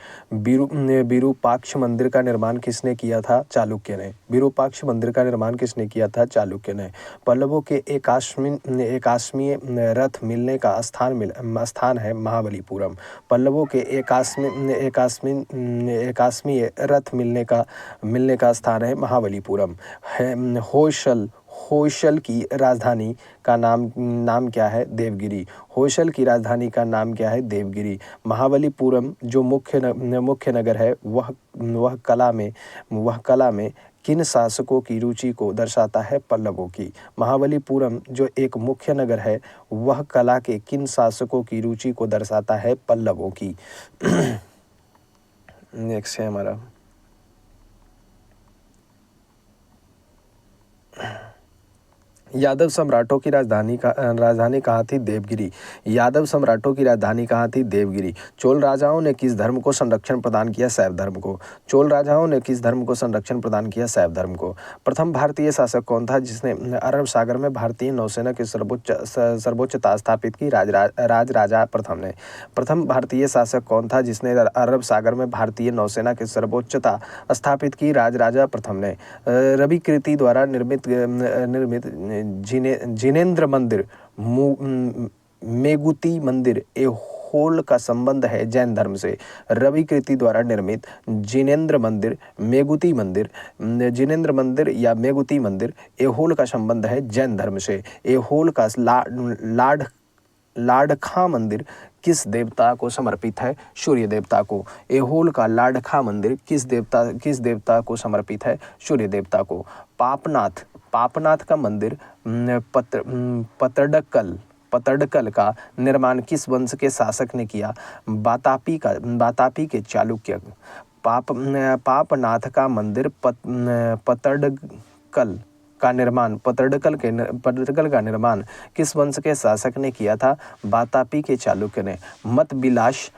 विरूपाक्ष मंदिर का निर्माण किसने किया था? चालुक्य ने। विरूपाक्ष मंदिर का निर्माण किसने किया था? चालुक्य ने। पल्लवों के एकाश्मीय रथ मिलने का स्थान है महाबलीपुरम। पल्लवों के एकाश्मीय रथ मिलने का स्थान है महाबलीपुरम। होयसल की राजधानी का नाम क्या है? देवगिरी। होयसल की राजधानी का नाम क्या है? देवगिरी। महाबलीपुरम जो मुख्य नगर है वह कला में किन शासकों की रुचि को दर्शाता है? पल्लवों की। महाबलीपुरम जो एक मुख्य नगर है वह कला के किन शासकों की रुचि को दर्शाता है? पल्लवों की। नेक्स्ट है हमारा यादव सम्राटों की राजधानी कहाँ थी? देवगिरी। यादव सम्राटों की राजधानी कहाँ थी? देवगिरी। चोल राजाओं ने किस धर्म को संरक्षण प्रदान किया? शैव धर्म को। चोल राजाओं ने किस धर्म को संरक्षण प्रदान किया? शैव धर्म को। प्रथम भारतीय शासक कौन था जिसने अरब सागर में भारतीय नौसेना की सर्वोच्चता स्थापित की? राजा प्रथम ने। प्रथम भारतीय शासक कौन था जिसने अरब सागर में भारतीय नौसेना की सर्वोच्चता स्थापित की? राजा प्रथम ने। रवि कृति द्वारा निर्मित जिनेंद्र मंदिर, मेगुती मंदिर, एहोल का संबंध है जैन धर्म से। रवि कृति द्वारा निर्मित जिनेंद्र मंदिर, मेगुती मंदिर, जिनेंद्र मंदिर या मेगुती मंदिर, एहोल का संबंध है जैन धर्म से। एहोल का लाडखा मंदिर किस देवता को समर्पित है? सूर्य देवता को। एहोल का लाडखा मंदिर किस देवता को समर्पित है? सूर्य देवता को। पापनाथ का मंदिर पतडकल का निर्माण किस वंश के शासक ने किया? वातापी के चालुक्य। पापनाथ का मंदिर पतडकल पट्टडकल का निर्माण किस वंश के शासक ने किया था? वातापी के चालुक्य ने। मतविलास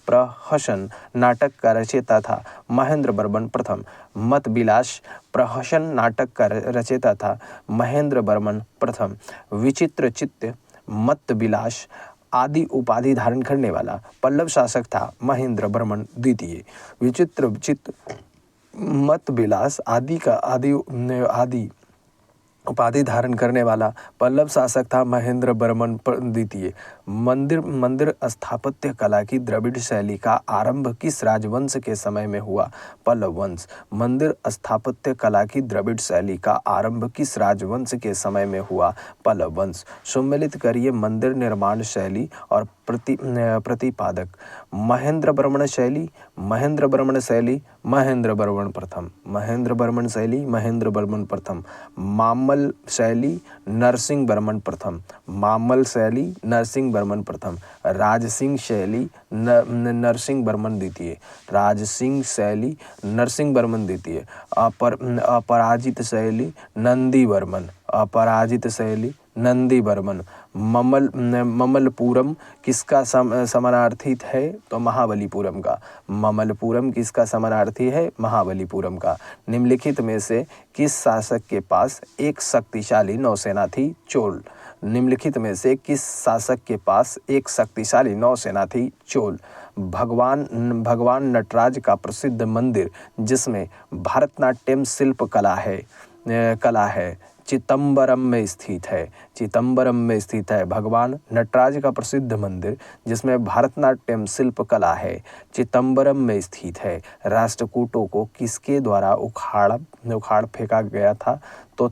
प्रहसन नाटक का रचयिता था महेंद्र वर्मन प्रथम। मतविलास प्रहसन नाटक का रचयिता था महेंद्र वर्मन प्रथम। विचित्रचित्त मतविलास आदि उपाधि धारण करने वाला पल्लव शासक था महेंद्र वर्मन द्वितीय। विचित्रचित्त मतविलास आदि उपाधि धारण करने वाला पल्लव शासक था महेंद्र वर्मन द्वितीय। मंदिर स्थापत्य कला की द्रविड़ शैली का आरंभ किस राजवंश के समय में हुआ? पल्लव वंश। मंदिर स्थापत्य कला की द्रविड़ शैली का आरंभ किस राजवंश के समय में हुआ? पल्लव वंश। सम्मिलित करिए मंदिर निर्माण शैली और प्रतिपादक। महेंद्र वर्मन शैली, महेंद्र वर्मन शैली, महेंद्र वर्मन प्रथम। महेंद्र वर्मन शैली, महेंद्र वर्मन प्रथम। मामल शैली, नरसिंह वर्मन प्रथम। मामल शैली, नरसिंह वर्मन प्रथम। राजसिंह शैली, नरसिंह वर्मन द्वितीय। राजसिंह शैली, नरसिंह वर्मन द्वितीय। अपराजित शैली, नंदी वर्मन। अपराजित शैली, नंदी वर्मन। ममलपुरम किसका समानार्थी है? तो महाबलीपुरम का। ममलपुरम किसका समानार्थी है? महाबलीपुरम का। निम्नलिखित में से किस शासक के पास एक शक्तिशाली नौसेना थी? चोल। निम्नलिखित में से किस शासक के पास एक शक्तिशाली नौसेना थी? चोल। भगवान नटराज का प्रसिद्ध मंदिर जिसमें भरतनाट्यम शिल्प कला है चिदंबरम में स्थित है। चिदंबरम में स्थित है भगवान नटराज का प्रसिद्ध मंदिर जिसमें भरतनाट्यम शिल्प कला है चिदंबरम में स्थित है। राष्ट्रकूटों को किसके द्वारा उखाड़ फेंका गया था? तो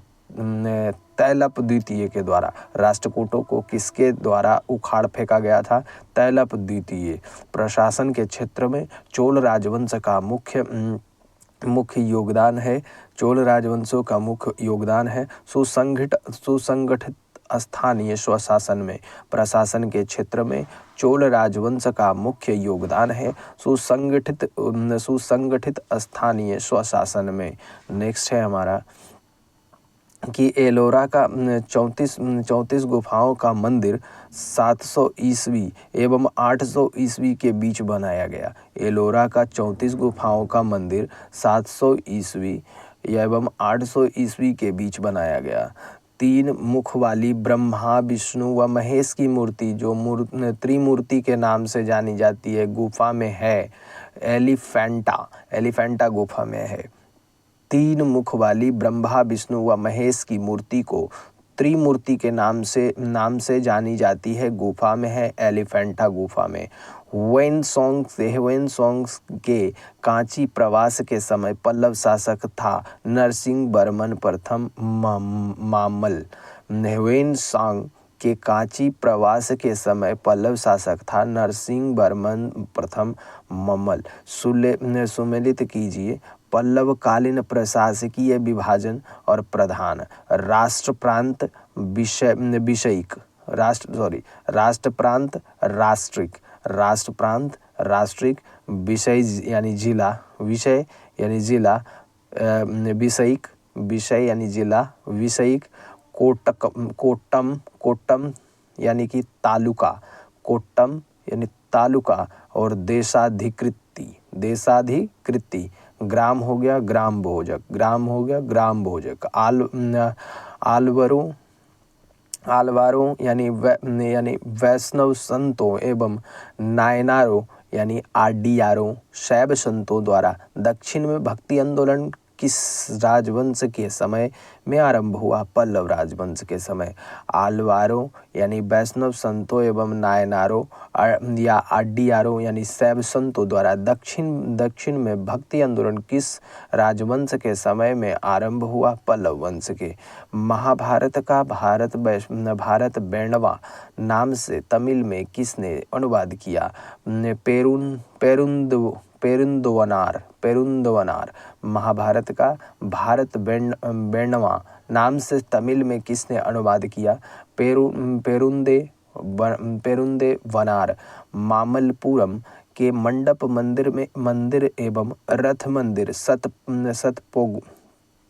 तैलप द्वितीय के द्वारा। राष्ट्रकूटों को किसके द्वारा उखाड़ फेंका गया था? तैलप द्वितीय। प्रशासन के क्षेत्र में चोल राजवंश का मुख्य योगदान है। चोल राजवंशों का मुख्य योगदान है सुसंगठित स्थानीय स्वशासन में। प्रशासन के क्षेत्र में चोल राजवंश का मुख्य योगदान है सुसंगठित स्थानीय स्वशासन में। नेक्स्ट है हमारा कि एलोरा का 34 गुफाओं का मंदिर 700 ईस्वी एवं 800 ईस्वी के बीच बनाया गया। एलोरा का 34 गुफाओं का मंदिर 700 ईस्वी एवं 800 ईस्वी के बीच बनाया गया। 3 मुख वाली ब्रह्मा विष्णु व महेश की मूर्ति जो त्रिमूर्ति के नाम से जानी जाती है गुफा में है। एलिफेंटा गुफा में है। 3 मुख वाली ब्रह्मा विष्णु व महेश की मूर्ति को त्रिमूर्ति के नाम से जानी जाती है गुफा में है एलिफेंटा गुफा में। वेनसोंग के कांची प्रवास के समय पल्लव शासक था नरसिंह वर्मन प्रथम मामल। वेनसोंग के कांची प्रवास के समय पल्लव शासक था नरसिंह वर्मन प्रथम मम्मल। सुमेलित कीजिए पल्लवकालीन प्रशासकीय विभाजन और प्रधान। राष्ट्रप्रांत राष्ट्रिक विषय यानी जिला विषयिक कोट्टम यानी कि तालुका और देशाधिकृति। ग्राम हो गया ग्राम भोजक। आलवारों यानी वैष्णव संतों एवं नायनारों यानी आडियारों शैव संतों द्वारा दक्षिण में भक्ति आंदोलन किस राजवंश के समय में आरंभ हुआ? पल्लव राजवंश के समय। आलवारों यानी वैष्णव संतों एवं नायनारों या आडियारों यानी शैव संतों द्वारा दक्षिण में भक्ति आंदोलन किस राजवंश के समय में आरंभ हुआ? पल्लव वंश के। महाभारत का भारत बैणवा नाम से तमिल में किसने अनुवाद किया? पेरुंदवनार। महाभारत का भारत बैणवा नाम से तमिल में किसने अनुवाद किया? पेरुंदे वनार। मामल्लपुरम के मंडप मंदिर एवं रथ मंदिर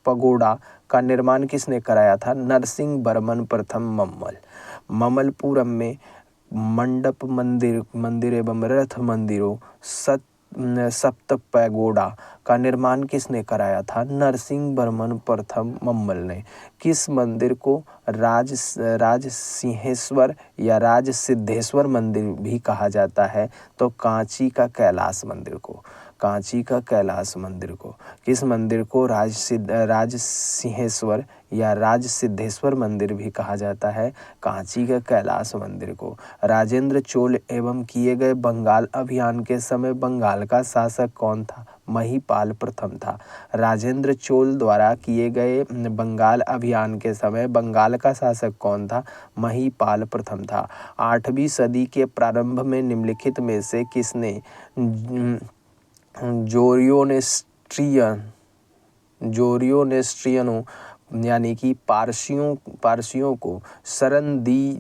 पगोड़ा का निर्माण किसने कराया था? नरसिंह वर्मन प्रथम मम्मल। ममलपुरम में मंडप मंदिर एवं रथ मंदिरों सप्त पैगोडा का निर्माण किसने कराया था? नरसिंह वर्मन प्रथम मम्मल ने। किस मंदिर को राज सिंहेश्वर या राज सिद्धेश्वर मंदिर भी कहा जाता है? तो कांची का कैलाश मंदिर को। कांची का कैलाश मंदिर को। किस मंदिर को राज सिंहेश्वर या राज सिद्धेश्वर मंदिर भी कहा जाता है? कांची का कैलाश मंदिर को। राजेंद्र चोल एवं किए गए बंगाल अभियान के समय बंगाल का शासक कौन था? महिपाल प्रथम था। राजेंद्र चोल द्वारा किए गए बंगाल अभियान के समय बंगाल का शासक कौन था? महिपाल प्रथम था। 8वीं सदी के प्रारंभ में निम्नलिखित में से किसने जोरियोनेस्ट्रियनों यानी कि पारसियों को शरण दी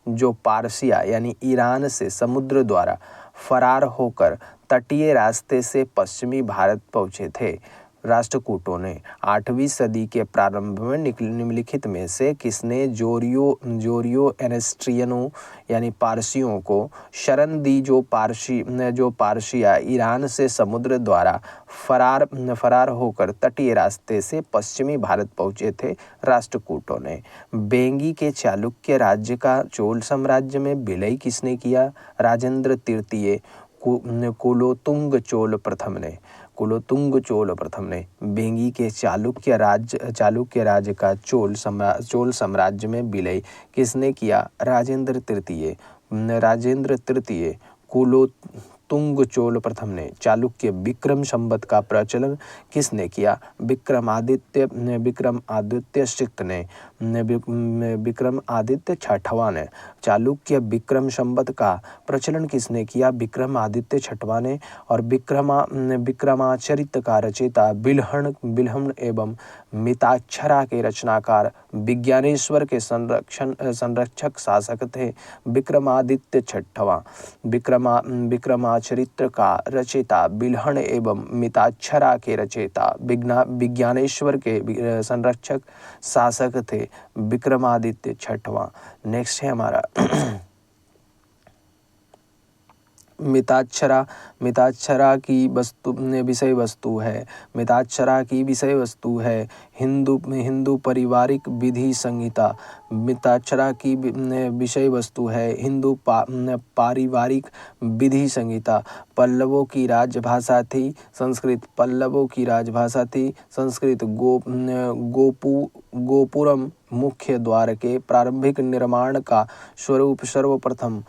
जो पारसिया यानी ईरान से समुद्र द्वारा फरार होकर तटीय रास्ते से पश्चिमी भारत पहुँचे थे? राष्ट्रकूटों ने। 8वीं सदी के प्रारंभ में निम्नलिखित में से किसने जोरियोनेस्ट्रियनों यानी पारसियों को शरण दी जो पारसिया ईरान से समुद्र द्वारा फरार होकर तटीय रास्ते से पश्चिमी भारत पहुँचे थे? राष्ट्रकूटों ने। बेंगी के चालुक्य राज्य का चोल साम्राज्य में विलय किसने किया? राजेंद्र तृतीय कुलोतुंग चोल प्रथम ने। बेंगी के चालुक्य राज्य का चोल साम्राज्य में विलय किसने किया? राजेंद्र तृतीय कुलोतुंग चोल प्रथम ने। चालुक्य विक्रम संवत का प्रचलन किसने किया? विक्रमादित्य छठवां ने। चालुक्य विक्रम संवत का प्रचलन किसने किया? विक्रमादित्य छठवां ने। और विक्रमाचरित का रचयिता बिल्हण एवं मिताक्षरा के रचनाकार विज्ञानेश्वर के संरक्षक शासक थे विक्रमादित्य छठवां। विक्रमाचरित का रचयिता बिल्हण एवं मिताक्षरा के रचयिता विज्ञानेश्वर के संरक्षक शासक थे विक्रमादित्य छठवां। नेक्स्ट है हमारा मिताक्षरा की विषय वस्तु है हिंदू पारिवारिक विधि संहिता। मिताक्षरा की विषय वस्तु है हिंदू पारिवारिक विधि संहिता। पल्लवों की राजभाषा थी संस्कृत। गोपुरम मुख्य द्वार के प्रारंभिक निर्माण का स्वरूप सर्वप्रथम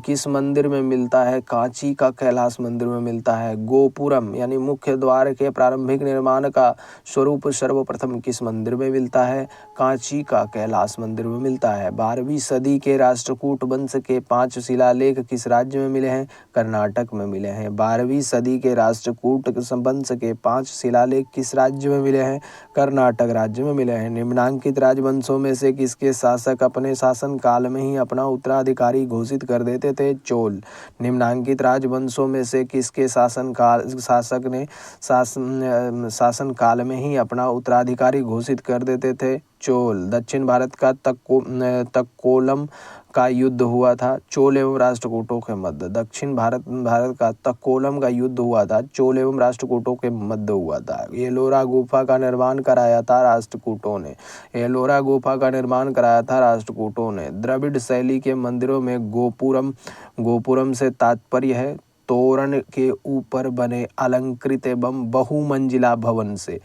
किस मंदिर में मिलता है? कांची का कैलाश मंदिर में मिलता है। गोपुरम यानी मुख्य द्वार के प्रारंभिक निर्माण का स्वरूप सर्वप्रथम किस मंदिर में मिलता है? कांची का कैलाश मंदिर में मिलता है। 12वीं सदी के राष्ट्रकूट वंश के 5 शिलालेख किस राज्य में मिले हैं? कर्नाटक में मिले हैं। 12वीं सदी के राष्ट्रकूट वंश के 5 शिलालेख किस राज्य में मिले हैं? कर्नाटक राज्य में मिले हैं। निम्नांकित राजवंशों में से किसके शासक अपने शासन काल में ही अपना उत्तराधिकारी घोषित कर देते थे? चोल। निम्नांकित राजवंशों में से किसके शासक ने शासन काल में ही अपना उत्तराधिकारी घोषित कर देते थे? चोल। दक्षिण भारत का तक्कोलम का युद्ध हुआ था चोल एवं राष्ट्रकूटों के मध्य। दक्षिण भारत का तक्कोलम का युद्ध हुआ था चोल एवं राष्ट्रकूटों के मध्य हुआ था। एलोरा गुफा का निर्माण कराया था राष्ट्रकूटों ने। द्रविड़ शैली के मंदिरों में गोपुरम से तात्पर्य है तोरण के ऊपर बने अलंकृत एवं बहुमंजिला भवन से।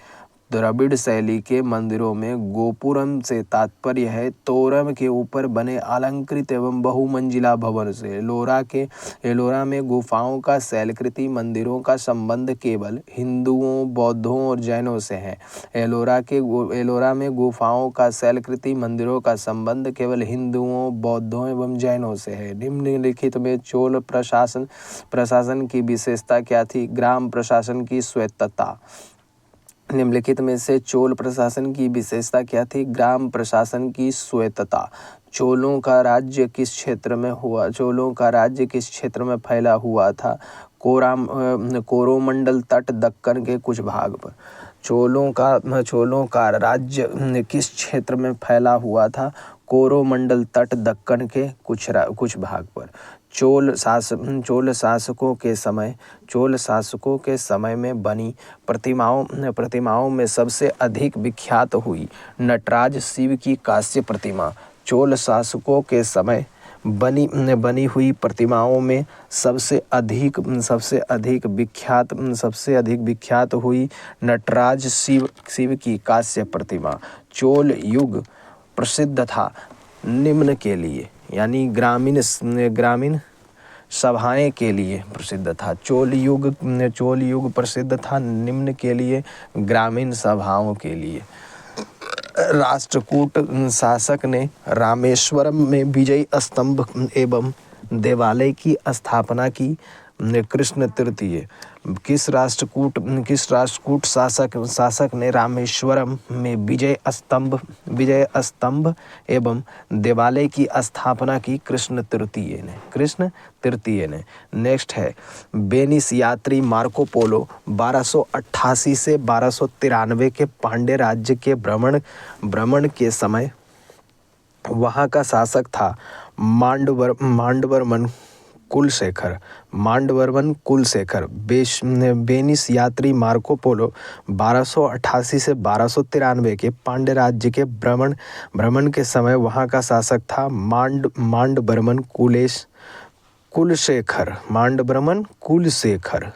द्रविड़ शैली के मंदिरों में गोपुरम से तात्पर्य है तोरण के ऊपर बने अलंकृत एवं बहुमंजिला भवन से। एलोरा में गुफाओं का शैलकृति मंदिरों का संबंध केवल हिंदुओं, बौद्धों और जैनों से है। एलोरा में गुफाओं का शैलकृति मंदिरों का संबंध केवल हिंदुओं, बौद्धों एवं जैनों से है। निम्नलिखित में चोल प्रशासन की विशेषता क्या थी? ग्राम प्रशासन की स्वायत्तता। निम्नलिखित में से चोल प्रशासन की विशेषता क्या थी? ग्राम प्रशासन की स्वायत्तता। चोलों का राज्य किस क्षेत्र में फैला हुआ था? कोरोमंडल तट दक्कन के कुछ भाग पर। चोलों का राज्य किस क्षेत्र में फैला हुआ था? कोरोमंडल तट दक्कन के कुछ भाग पर। चोल शासकों के समय में बनी प्रतिमाओं में सबसे अधिक विख्यात हुई नटराज शिव की कांस्य प्रतिमा। चोल शासकों के समय बनी हुई प्रतिमाओं में सबसे अधिक विख्यात हुई नटराज शिव की कांस्य प्रतिमा। चोल युग प्रसिद्ध था निम्न के लिए, यानी ग्रामीण सभाएं के लिए प्रसिद्ध था। चोल युग प्रसिद्ध था निम्न के लिए, ग्रामीण सभाओं के लिए। राष्ट्रकूट शासक ने रामेश्वरम में विजय स्तंभ एवं देवालय की स्थापना की। कृष्ण तृतीय। किस राष्ट्रकूट शासक ने रामेश्वरम में विजय स्तंभ एवं देवालय की स्थापना की? कृष्ण तृतीय ने। नेक्स्ट है वेनिस यात्री मार्को पोलो 1288 से 1293 के पांड्य राज्य के भ्रमण के समय वहाँ का शासक था मांडवर्मन कुलशेखर। वेनिस यात्री मार्को पोलो 1288 से 1293 के पांड्य राज्य के भ्रमण के समय वहाँ का शासक था मांडवर्मन कुलशेखर।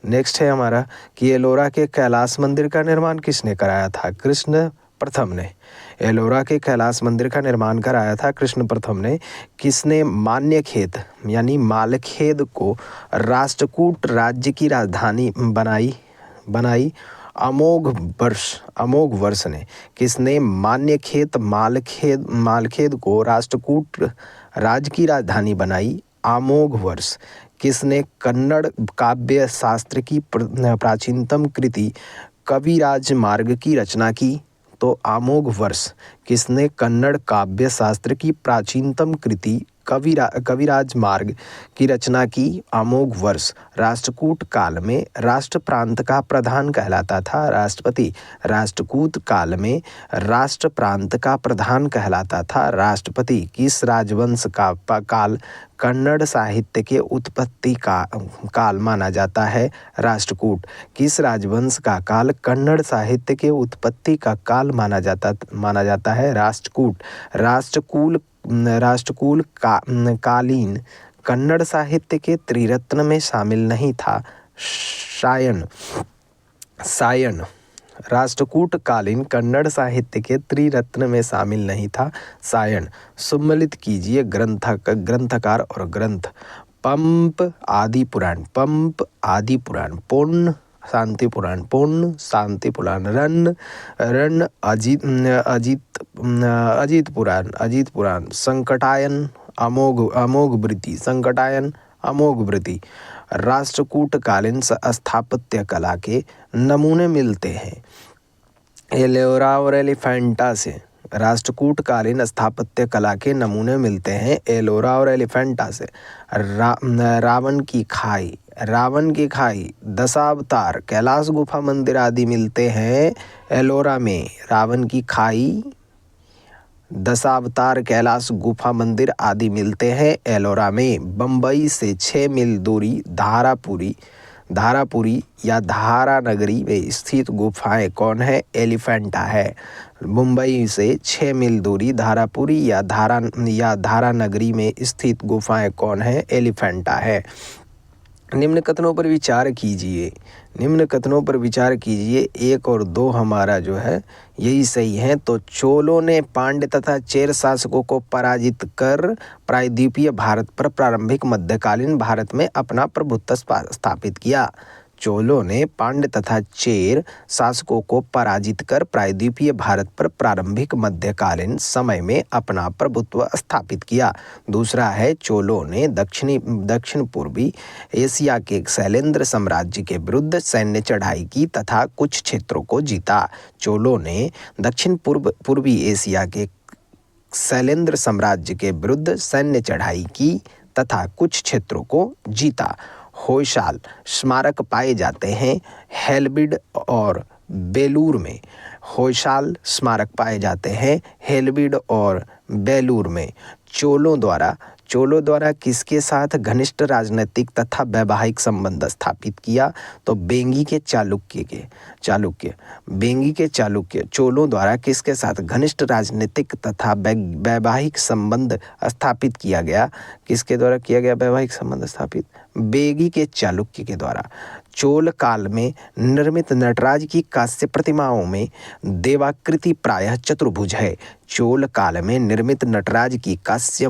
नेक्स्ट है हमारा कि एलोरा के कैलाश मंदिर का निर्माण किसने कराया था? कृष्ण प्रथम ने। एलोरा के कैलाश मंदिर का निर्माण कराया था कृष्ण प्रथम ने। किसने मान्यखेत यानी मालखेद को राष्ट्रकूट राज्य की राजधानी बनाई? अमोघ वर्ष ने। किसने मान्यखेत मालखेद को राष्ट्रकूट राज्य की राजधानी बनाई? अमोघ वर्ष। किसने कन्नड़ काव्य शास्त्र की प्राचीनतम कृति कविराज मार्ग की रचना की? तो अमोघ वर्ष। किसने कन्नड़ काव्य शास्त्र की प्राचीनतम कृति कविराज मार्ग की रचना की? अमोघ वर्ष। राष्ट्रकूट काल में राष्ट्र प्रांत का प्रधान कहलाता था राष्ट्रपति। राष्ट्रकूट काल में राष्ट्र प्रांत का प्रधान कहलाता था राष्ट्रपति। किस राजवंश का काल कन्नड़ साहित्य के उत्पत्ति का काल माना जाता है? राष्ट्रकूट। किस राजवंश का काल कन्नड़ साहित्य के उत्पत्ति का काल माना जाता है? राष्ट्रकूट। राष्ट्रकूट कालीन कन्नड़ साहित्य के त्रिरत्न में शामिल नहीं था सायन। राष्ट्रकूट कालीन कन्नड़ साहित्य के त्रिरत्न में शामिल नहीं था सायन। सम्मिलित कीजिए ग्रंथकार और ग्रंथ। पंप आदि पुराण पुण्य शांति पुराण रण अजित पुराण संकटायन अमोघ वृत्ति। राष्ट्रकूट कालीन स्थापत्य कला के नमूने मिलते हैं एलोरा और एलिफेंटा से। राष्ट्रकूट कालीन स्थापत्य कला के नमूने मिलते हैं एलोरा और एलिफेंटा से। रावण की खाई दशावतार कैलाश गुफा मंदिर आदि मिलते हैं एलोरा में। रावण की खाई दशावतार कैलाश गुफा मंदिर आदि मिलते हैं एलोरा में। बम्बई से 6 मील दूरी धारापुरी या धारा नगरी में स्थित गुफाएं कौन है? एलिफेंटा है। मुंबई से 6 मील दूरी धारापुरी या धारा नगरी में स्थित गुफाएं कौन है? एलिफेंटा है। निम्न कथनों पर विचार कीजिए 1 और 2 हमारा जो है यही सही है। तो चोलों ने पांड्य तथा चेर शासकों को पराजित कर प्रायद्वीपीय भारत पर प्रारंभिक मध्यकालीन भारत में अपना प्रभुत्व स्थापित किया। चोलों ने पांड्य तथा चेर शासकों को पराजित कर प्रायद्वीपीय भारत पर प्रारंभिक मध्यकालीन समय में अपना प्रभुत्व स्थापित किया। दूसरा है चोलों ने दक्षिण पूर्वी एशिया के शैलेंद्र साम्राज्य के विरुद्ध सैन्य चढ़ाई की तथा कुछ क्षेत्रों को जीता। चोलों ने दक्षिण पूर्वी एशिया के शैलेंद्र साम्राज्य के विरुद्ध सैन्य चढ़ाई की तथा कुछ क्षेत्रों को जीता। होयसाल स्मारक पाए जाते हैं हेलबिड और बेलूर में। होयसाल स्मारक पाए जाते हैं हेलबिड और बेलूर में। चोलों द्वारा किसके साथ घनिष्ठ राजनीतिक तथा वैवाहिक संबंध स्थापित किया? तो बेंगी के चालुक्य चोलों द्वारा किसके साथ घनिष्ठ राजनीतिक तथा वैवाहिक संबंध स्थापित किया गया? किसके द्वारा किया गया वैवाहिक संबंध स्थापित? बेंगी के चालुक्य के द्वारा। चोल काल में निर्मित नटराज की कांस्य प्रतिमाओं में देवाकृति प्रायः चतुर्भुज है। चोल काल में निर्मित नटराज की कांस्य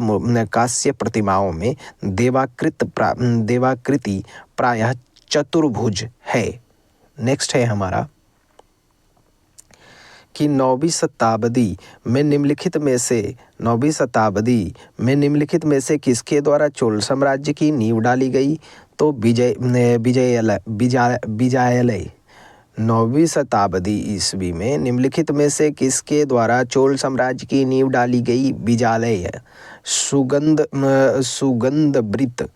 प्रतिमाओं में देवाकृति प्रायः चतुर्भुज है। नेक्स्ट है हमारा कि 9वीं शताब्दी में निम्नलिखित में से किसके द्वारा चोल साम्राज्य की नींव डाली गई? तो विजयालय। 9वीं शताब्दी ईस्वी में निम्नलिखित में से किसके द्वारा चोल साम्राज्य की नींव डाली गई? विजयालय। सुगंधवृत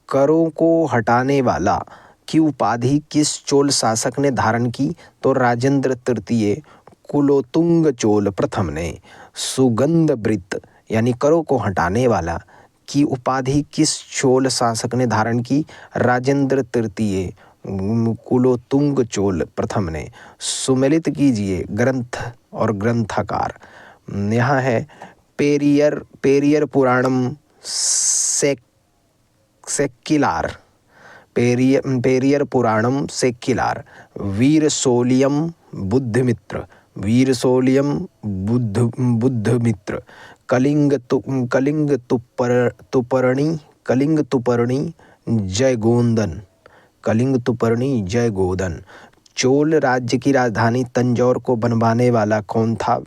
करों को हटाने वाला की उपाधि किस चोल शासक ने धारण की? तो राजेंद्र तृतीय कुलोतुंग चोल प्रथम ने। सुगंधवृत यानी करों को हटाने वाला की उपाधि किस चोल शासक ने धारण की? राजेंद्र तृतीय कुलोतुंग चोल प्रथम ने। सुमेलित कीजिए ग्रंथ और ग्रंथकार। यहाँ है पेरियर पुराणम सेक्किलार, पेरियर पुराणम सेक्किलार, वीरशोलियम बुद्धमित्र, कलिंग तुपर्णी जयगोदन। चोल राज्य की राजधानी तंजौर को बनवाने वाला कौन था?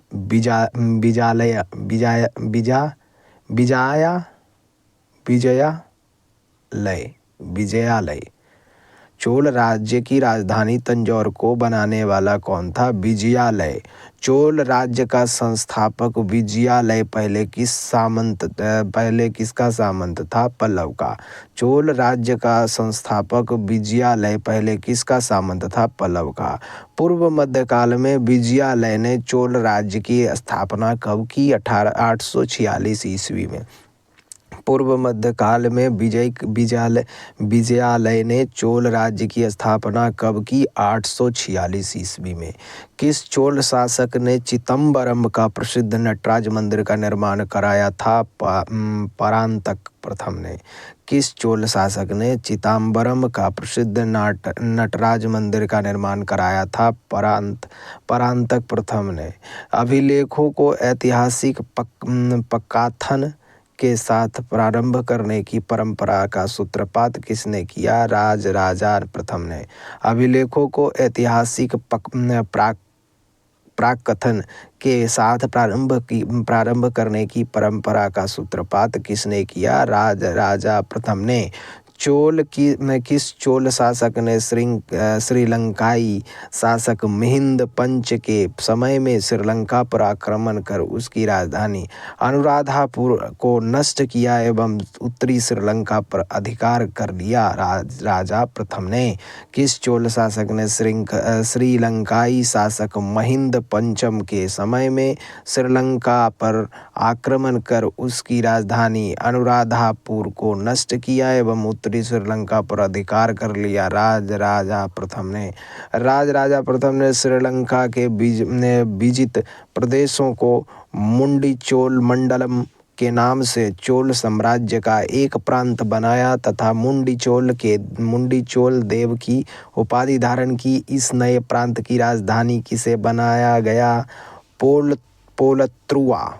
विजयालय। चोल राज्य की राजधानी तंजौर को बनाने वाला कौन था? विजयालय। चोल राज्य का संस्थापक विजयालय पहले किसका सामंत था? पल्लव का। चोल राज्य का संस्थापक विजयालय पहले किसका सामंत था? पल्लव का। पूर्व मध्यकाल में विजयालय ने चोल राज्य की स्थापना कब की? 846 ईस्वी में। पूर्व मध्यकाल में विजयालय ने चोल राज्य की स्थापना कब की? 846 ईस्वी में। किस चोल शासक ने चिदंबरम का प्रसिद्ध नटराज मंदिर का निर्माण कराया था? परांतक प्रथम ने। किस चोल शासक ने चिदंबरम का प्रसिद्ध नटराज मंदिर का निर्माण कराया था? परांतक प्रथम ने। अभिलेखों को ऐतिहासिक पकाथन के साथ प्रारंभ करने की परंपरा का सूत्रपात किसने किया? राजा प्रथम ने। अभिलेखों को ऐतिहासिक प्राकथन के साथ प्रारंभ करने की परंपरा का सूत्रपात किसने किया? राजा प्रथम ने। किस चोल शासक ने श्रीलंकाई शासक मिहिंद पंच के समय में श्रीलंका पर आक्रमण कर उसकी राजधानी अनुराधापुर को नष्ट किया एवं उत्तरी श्रीलंका पर अधिकार कर लिया? राजा प्रथम ने। किस चोल शासक ने श्रीलंकाई शासक महिंद पंचम के समय में श्रीलंका पर आक्रमण कर उसकी राजधानी अनुराधापुर को नष्ट किया एवं उत्तरी श्रीलंका पर अधिकार कर लिया? राजा प्रथम ने। राजा प्रथम ने श्रीलंका के विजित प्रदेशों को मुंडी चोल मंडलम के नाम से चोल साम्राज्य का एक प्रांत बनाया तथा मुंडी चोल देव की उपाधि धारण की। इस नए प्रांत की राजधानी किसे बनाया गया? पोलत्रुआ।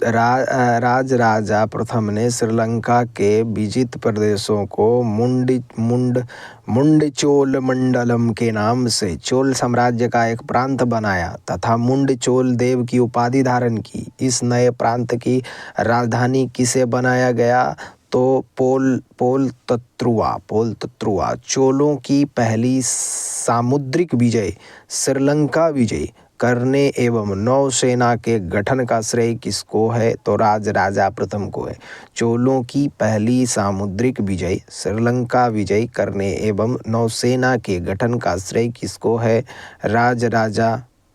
राजा प्रथम ने श्रीलंका के विजित प्रदेशों को मुंडी चोल मंडलम के नाम से चोल साम्राज्य का एक प्रांत बनाया तथा मुंडी चोल देव की उपाधि धारण की। इस नए प्रांत की राजधानी किसे बनाया गया? तो पोलतत्रुआ। चोलों की पहली सामुद्रिक विजय श्रीलंका विजय करने एवं नौसेना के गठन का श्रेय किसको है? तो राजराजा प्रथम को है। चोलों की पहली सामुद्रिक विजय, श्रीलंका विजय करने एवं नौसेना के गठन का श्रेय किसको है?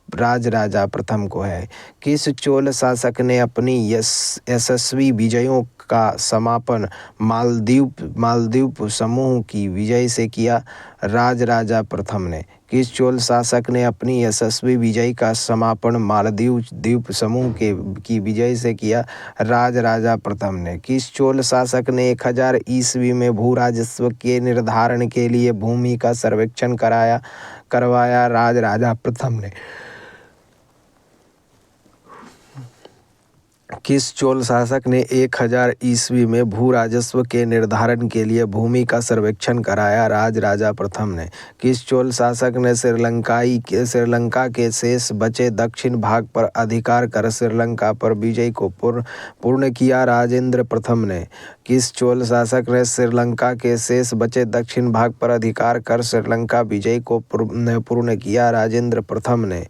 राजराजा प्रथम को है। किस चोल शासक ने अपनी यशस्वी विजयों का समापन मालदीव समूह की विजय से किया? राजराजा प्रथम ने। किस चोल शासक ने अपनी यशस्वी विजय का समापन मालदीव द्वीप समूह की विजय से किया? राजराजा प्रथम ने। किस चोल शासक ने 1000 ईस्वी में भू राजस्व के निर्धारण के लिए भूमि का सर्वेक्षण करवाया? राजराजा प्रथम ने। किस चोल शासक ने 1000 ईस्वी में भू राजस्व के निर्धारण के लिए भूमि का सर्वेक्षण कराया? राजराजा प्रथम ने। किस चोल शासक ने श्रीलंका के शेष बचे दक्षिण भाग पर अधिकार कर श्रीलंका पर विजय को पूर्ण किया? राजेंद्र प्रथम ने। किस चोल शासक ने श्रीलंका के शेष बचे दक्षिण भाग पर अधिकार कर श्रीलंका विजय को पूर्ण किया? राजेंद्र प्रथम ने।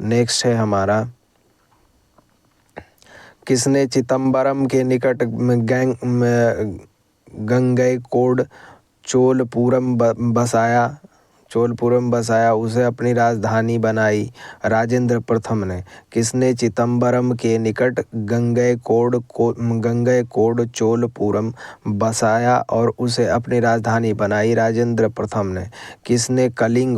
नेक्स्ट है हमारा, किसने चिदंबरम के निकट गंगैकोंड चोलपुरम बसाया, उसे अपनी राजधानी बनाई? राजेंद्र प्रथम ने। किसने चिदंबरम के निकट गंगैकोंड चोलपुरम बसाया और उसे अपनी राजधानी बनाई? राजेंद्र प्रथम ने। किसने कलिंग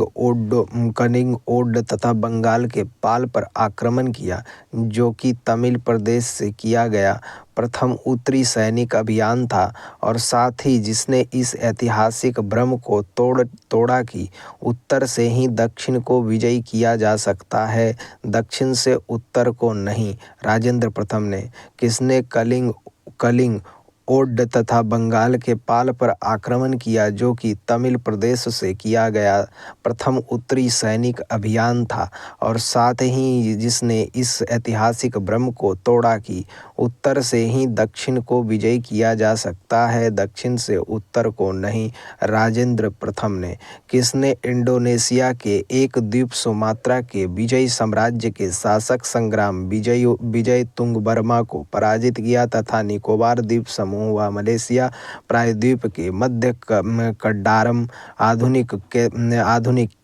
ओड तथा बंगाल के पाल पर आक्रमण किया, जो कि तमिल प्रदेश से किया गया प्रथम उत्तरी सैनिक अभियान था, और साथ ही जिसने इस ऐतिहासिक भ्रम को तोड़ा कि उत्तर से ही दक्षिण को विजय किया जा सकता है, दक्षिण से उत्तर को नहीं? राजेंद्र प्रथम ने। किसने कलिंग ओड तथा बंगाल के पाल पर आक्रमण किया, जो कि तमिल प्रदेश से किया गया प्रथम उत्तरी सैनिक अभियान था, और साथ ही जिसने इस ऐतिहासिक भ्रम को तोड़ा कि उत्तर से ही दक्षिण को विजय किया जा सकता है, दक्षिण से उत्तर को नहीं? राजेंद्र प्रथम ने। किसने इंडोनेशिया के एक द्वीप सुमात्रा के विजय साम्राज्य के शासक संग्राम विजय तुंग बर्मा को पराजित किया तथा निकोबार द्वीप समूह व मलेशिया प्रायद्वीप के मध्य कड्डारम, आधुनिक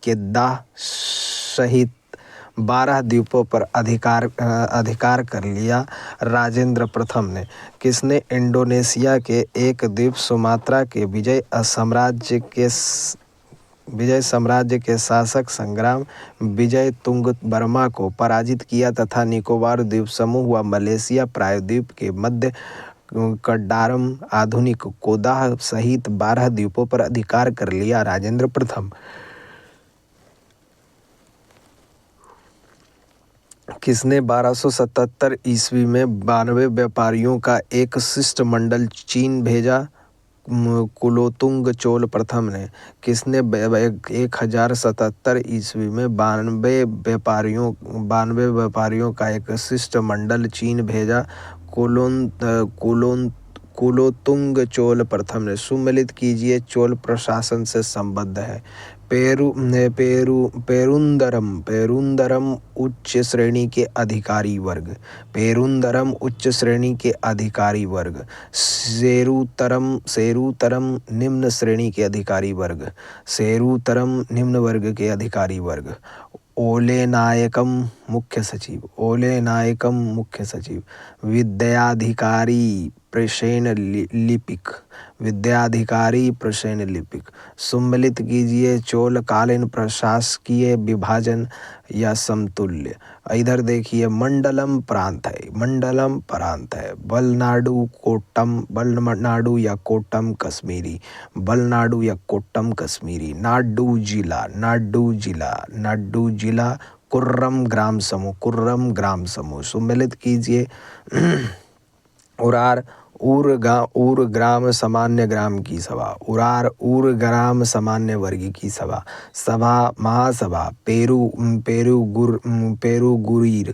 केदाह सहित 12 द्वीपों पर अधिकार कर लिया? राजेंद्र प्रथम ने। किसने इंडोनेशिया के एक द्वीप सुमात्रा के विजय साम्राज्य के शासक संग्राम विजय तुंग बर्मा को पराजित किया तथा निकोबार द्वीप समूह व मलेशिया प्रायद्वीप के मध्य कड्डारम, आधुनिक केदाह सहित 12 द्वीपों पर अधिकार कर लिया? राजेंद्र प्रथम। किसने 1277 ईस्वी में 92 व्यापारियों का एक शिष्टमंडल चीन भेजा? कुलोतुंग चोल प्रथम ने। किसने 1077 ईस्वी में 92 व्यापारियों का एक शिष्टमंडल चीन भेजा? कुलोतुंग चोल प्रथम ने। सुमेलित कीजिए चोल प्रशासन से संबद्ध है। पेरुंदरम उच्च श्रेणी के अधिकारी वर्ग। पेरुंदरम उच्च श्रेणी के अधिकारी वर्ग। सेरूतरम निम्न श्रेणी के अधिकारी वर्ग। सेरूतरम निम्न वर्ग के अधिकारी वर्ग। ओलेनायकम मुख्य सचिव। विद्याधिकारी प्रसेन लिपिक। सम्मिलित कीजिए चोलकालीन प्रशासकीय विभाजन या समतुल्य। इधर देखिए मंडलम प्रांत है। बलनाडु या कोट्टम कश्मीरी। नाडू जिला। कुर्रम ग्राम समूह। सम्मिलित कीजिए उर ग्राम सामान्य ग्राम की सभा। उर ग्राम सामान्य वर्ग की सभा। महासभा पेरुगुरीर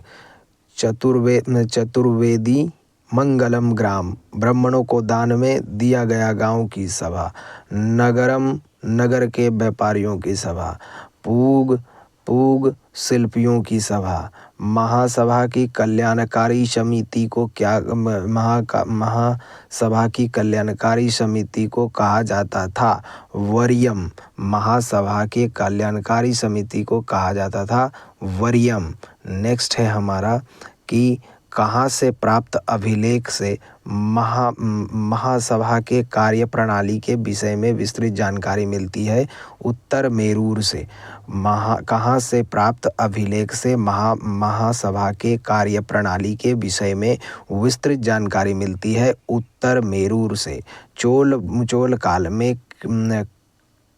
चतुर्वेदी मंगलम ग्राम, ब्राह्मणों को दान में दिया गया गांव की सभा। नगर के व्यापारियों की सभा। पूग पूग शिल्पियों की सभा। महासभा की कल्याणकारी समिति को क्या महासभा की कल्याणकारी समिति को कहा जाता था? वरीयम। महासभा के कल्याणकारी समिति को कहा जाता था वरीयम। नेक्स्ट है हमारा कि कहाँ से प्राप्त अभिलेख से महासभा के कार्य प्रणाली के विषय में विस्तृत जानकारी मिलती है? उत्तर मेरूर से। कहाँ से प्राप्त अभिलेख से महासभा के कार्य प्रणाली के विषय में विस्तृत जानकारी मिलती है? उत्तर मेरूर से। चोल काल में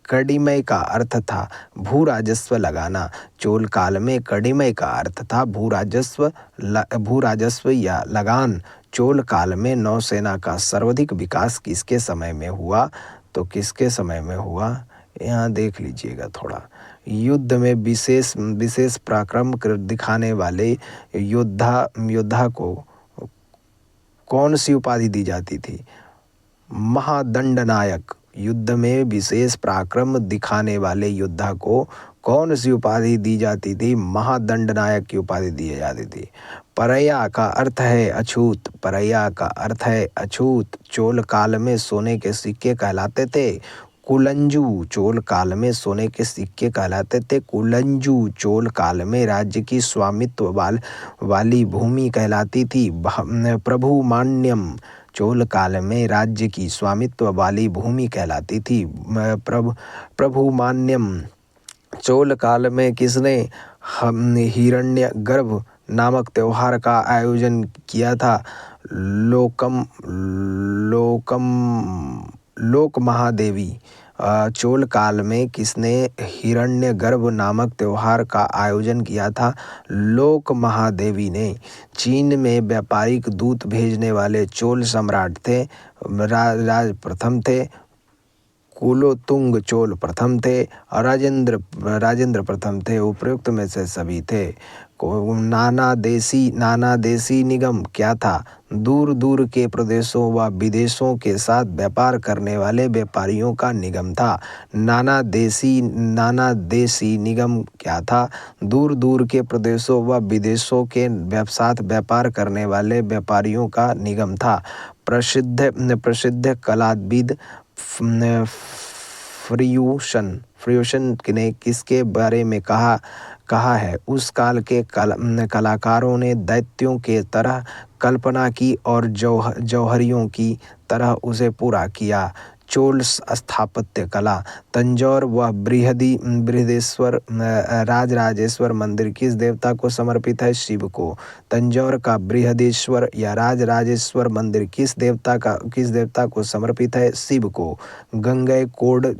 कड़िमय का अर्थ था भू राजस्व लगाना। चोल काल में कड़िमय का अर्थ था भू राजस्व या लगान। चोल काल में नौसेना का सर्वाधिक विकास किसके समय में हुआ? तो किसके समय में हुआ यहाँ देख लीजिएगा थोड़ा। युद्ध में विशेष पराक्रम दिखाने वाले योद्धा को कौन सी उपाधि दी जाती थी? महादंड नायक। युद्ध में विशेष पराक्रम दिखाने वाले योद्धा को कौन सी उपाधि दी जाती थी? महादंड नायक की उपाधि दी जाती थी। परया का अर्थ है अछूत। परया का अर्थ है अछूत। चोल काल में सोने के सिक्के कहलाते थे कुलंजू। चोल काल में सोने के सिक्के कहलाते थे कुलंजू। चोल काल में राज्य की स्वामित्व वाली भूमि कहलाती थी प्रभु मान्यम। चोल काल में राज्य की स्वामित्व वाली भूमि कहलाती थी प्रभु मान्यम। चोल काल में किसने हिरण्यगर्भ नामक त्योहार का आयोजन किया था? लोक महादेवी। चोल काल में किसने हिरण्यगर्भ नामक त्योहार का आयोजन किया था? लोक महादेवी ने। चीन में व्यापारिक दूत भेजने वाले चोल सम्राट थे राज प्रथम थे कुलोतुंग चोल प्रथम थे और राजेंद्र प्रथम थे। उपयुक्त में से सभी थे। नाना देशी निगम क्या था? दूर दूर के प्रदेशों व विदेशों के साथ व्यापार करने वाले व्यापारियों का निगम था। नाना देशी निगम क्या था? दूर दूर के प्रदेशों व विदेशों के साथ व्यापार करने वाले व्यापारियों का निगम था। प्रसिद्ध कलाविद फ्रियूशन ने किसके बारे में कहा है? उस काल के कलाकारों ने दैत्यों के तरह कल्पना की और जौहरियों की तरह उसे पूरा किया। चोल स्थापत्य कला। तंजौर व बृहदेश्वर राजराजेश्वर मंदिर किस देवता को समर्पित है? शिव को। तंजौर का बृहदेश्वर या राजराजेश्वर मंदिर किस देवता को समर्पित है? शिव को। गंगैकोंड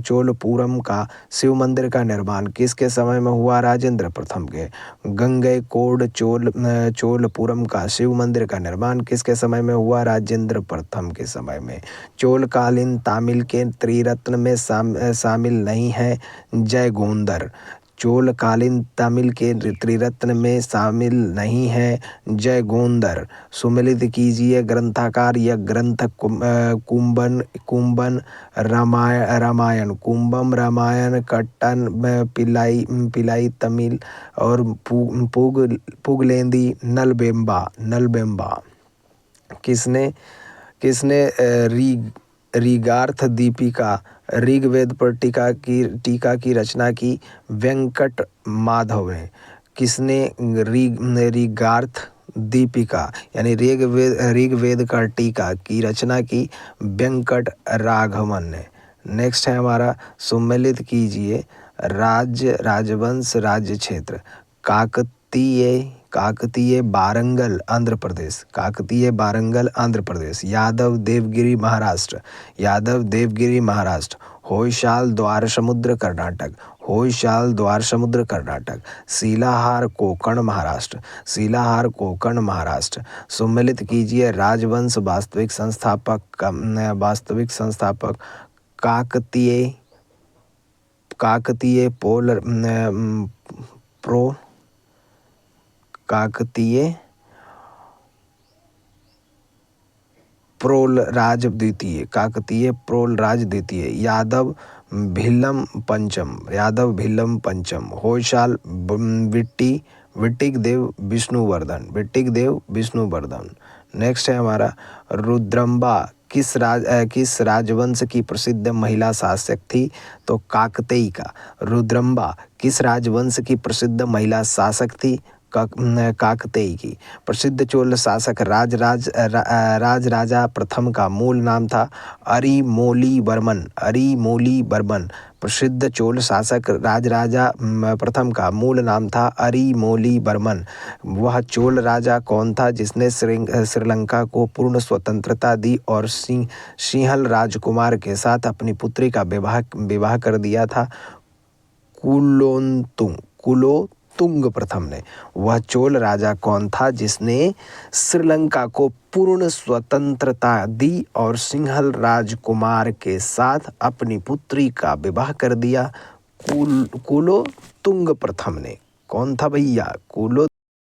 चोलपुरम का शिव मंदिर का निर्माण किसके समय में हुआ? राजेंद्र प्रथम के। गंगैकोंड चोलपुरम का शिव मंदिर का निर्माण किसके समय में हुआ? राजेंद्र प्रथम के समय में। चोलकालीन तमिल के त्रिरत्न में शामिल नहीं है जयगोंदर। चोलकालीन तमिल के त्रिरत्न में शामिल नहीं है जयगोंदर। सुमेलित कीजिए ग्रंथाकार या ग्रंथ कुंभन रामायण। कुंभम रामायण कट्टन पिलाई तमिल और पुगलेंदी नलबेम्बा। किसने ऋगार्थ दीपिका ऋग्वेद पर टीका की रचना की? वेंकट माधव ने। किसने ऋगार्थ दीपिका यानी ऋग्वेद का टीका की रचना की? वेंकट राघवन ने। नेक्स्ट है हमारा सम्मिलित कीजिए राजवंश राज्य क्षेत्र। काकतीय बारंगल आंध्र प्रदेश। काकतीय बारंगल आंध्र प्रदेश। यादव देवगिरी महाराष्ट्र। होयसाल द्वार समुद्र कर्नाटक। शिलाहार कोंकण महाराष्ट्र। सम्मिलित कीजिए राजवंश वास्तविक संस्थापक काकतीय प्रोल राज द्वितीय। यादव भिल्लम पंचम, यादव भिल्लम पंचम। होयसाल विट्टिक देव विष्णुवर्धन। नेक्स्ट है हमारा रुद्रम्बा किस राजवंश की प्रसिद्ध महिला शासक थी? तो काकतेई का। रुद्रम्बा किस राजवंश की प्रसिद्ध महिला शासक थी? काकतेई की। प्रसिद्ध चोल शासक राजराजा प्रथम का मूल नाम था अरिमोली वर्मन। प्रसिद्ध चोल शासक राजराजा प्रथम का मूल नाम था अरिमोलीवर्मन। वह चोल राजा कौन था जिसने श्रीलंका को पूर्ण स्वतंत्रता दी और सिंहल राजकुमार के साथ अपनी पुत्री का विवाह कर दिया था? कुलोतुंग प्रथम ने। वह चोल राजा कौन था जिसने श्रीलंका को पूर्ण स्वतंत्रता दी और सिंहल राजकुमार के साथ अपनी पुत्री का विवाह कर दिया? कुलोतुंग प्रथम ने। कौन था भैया?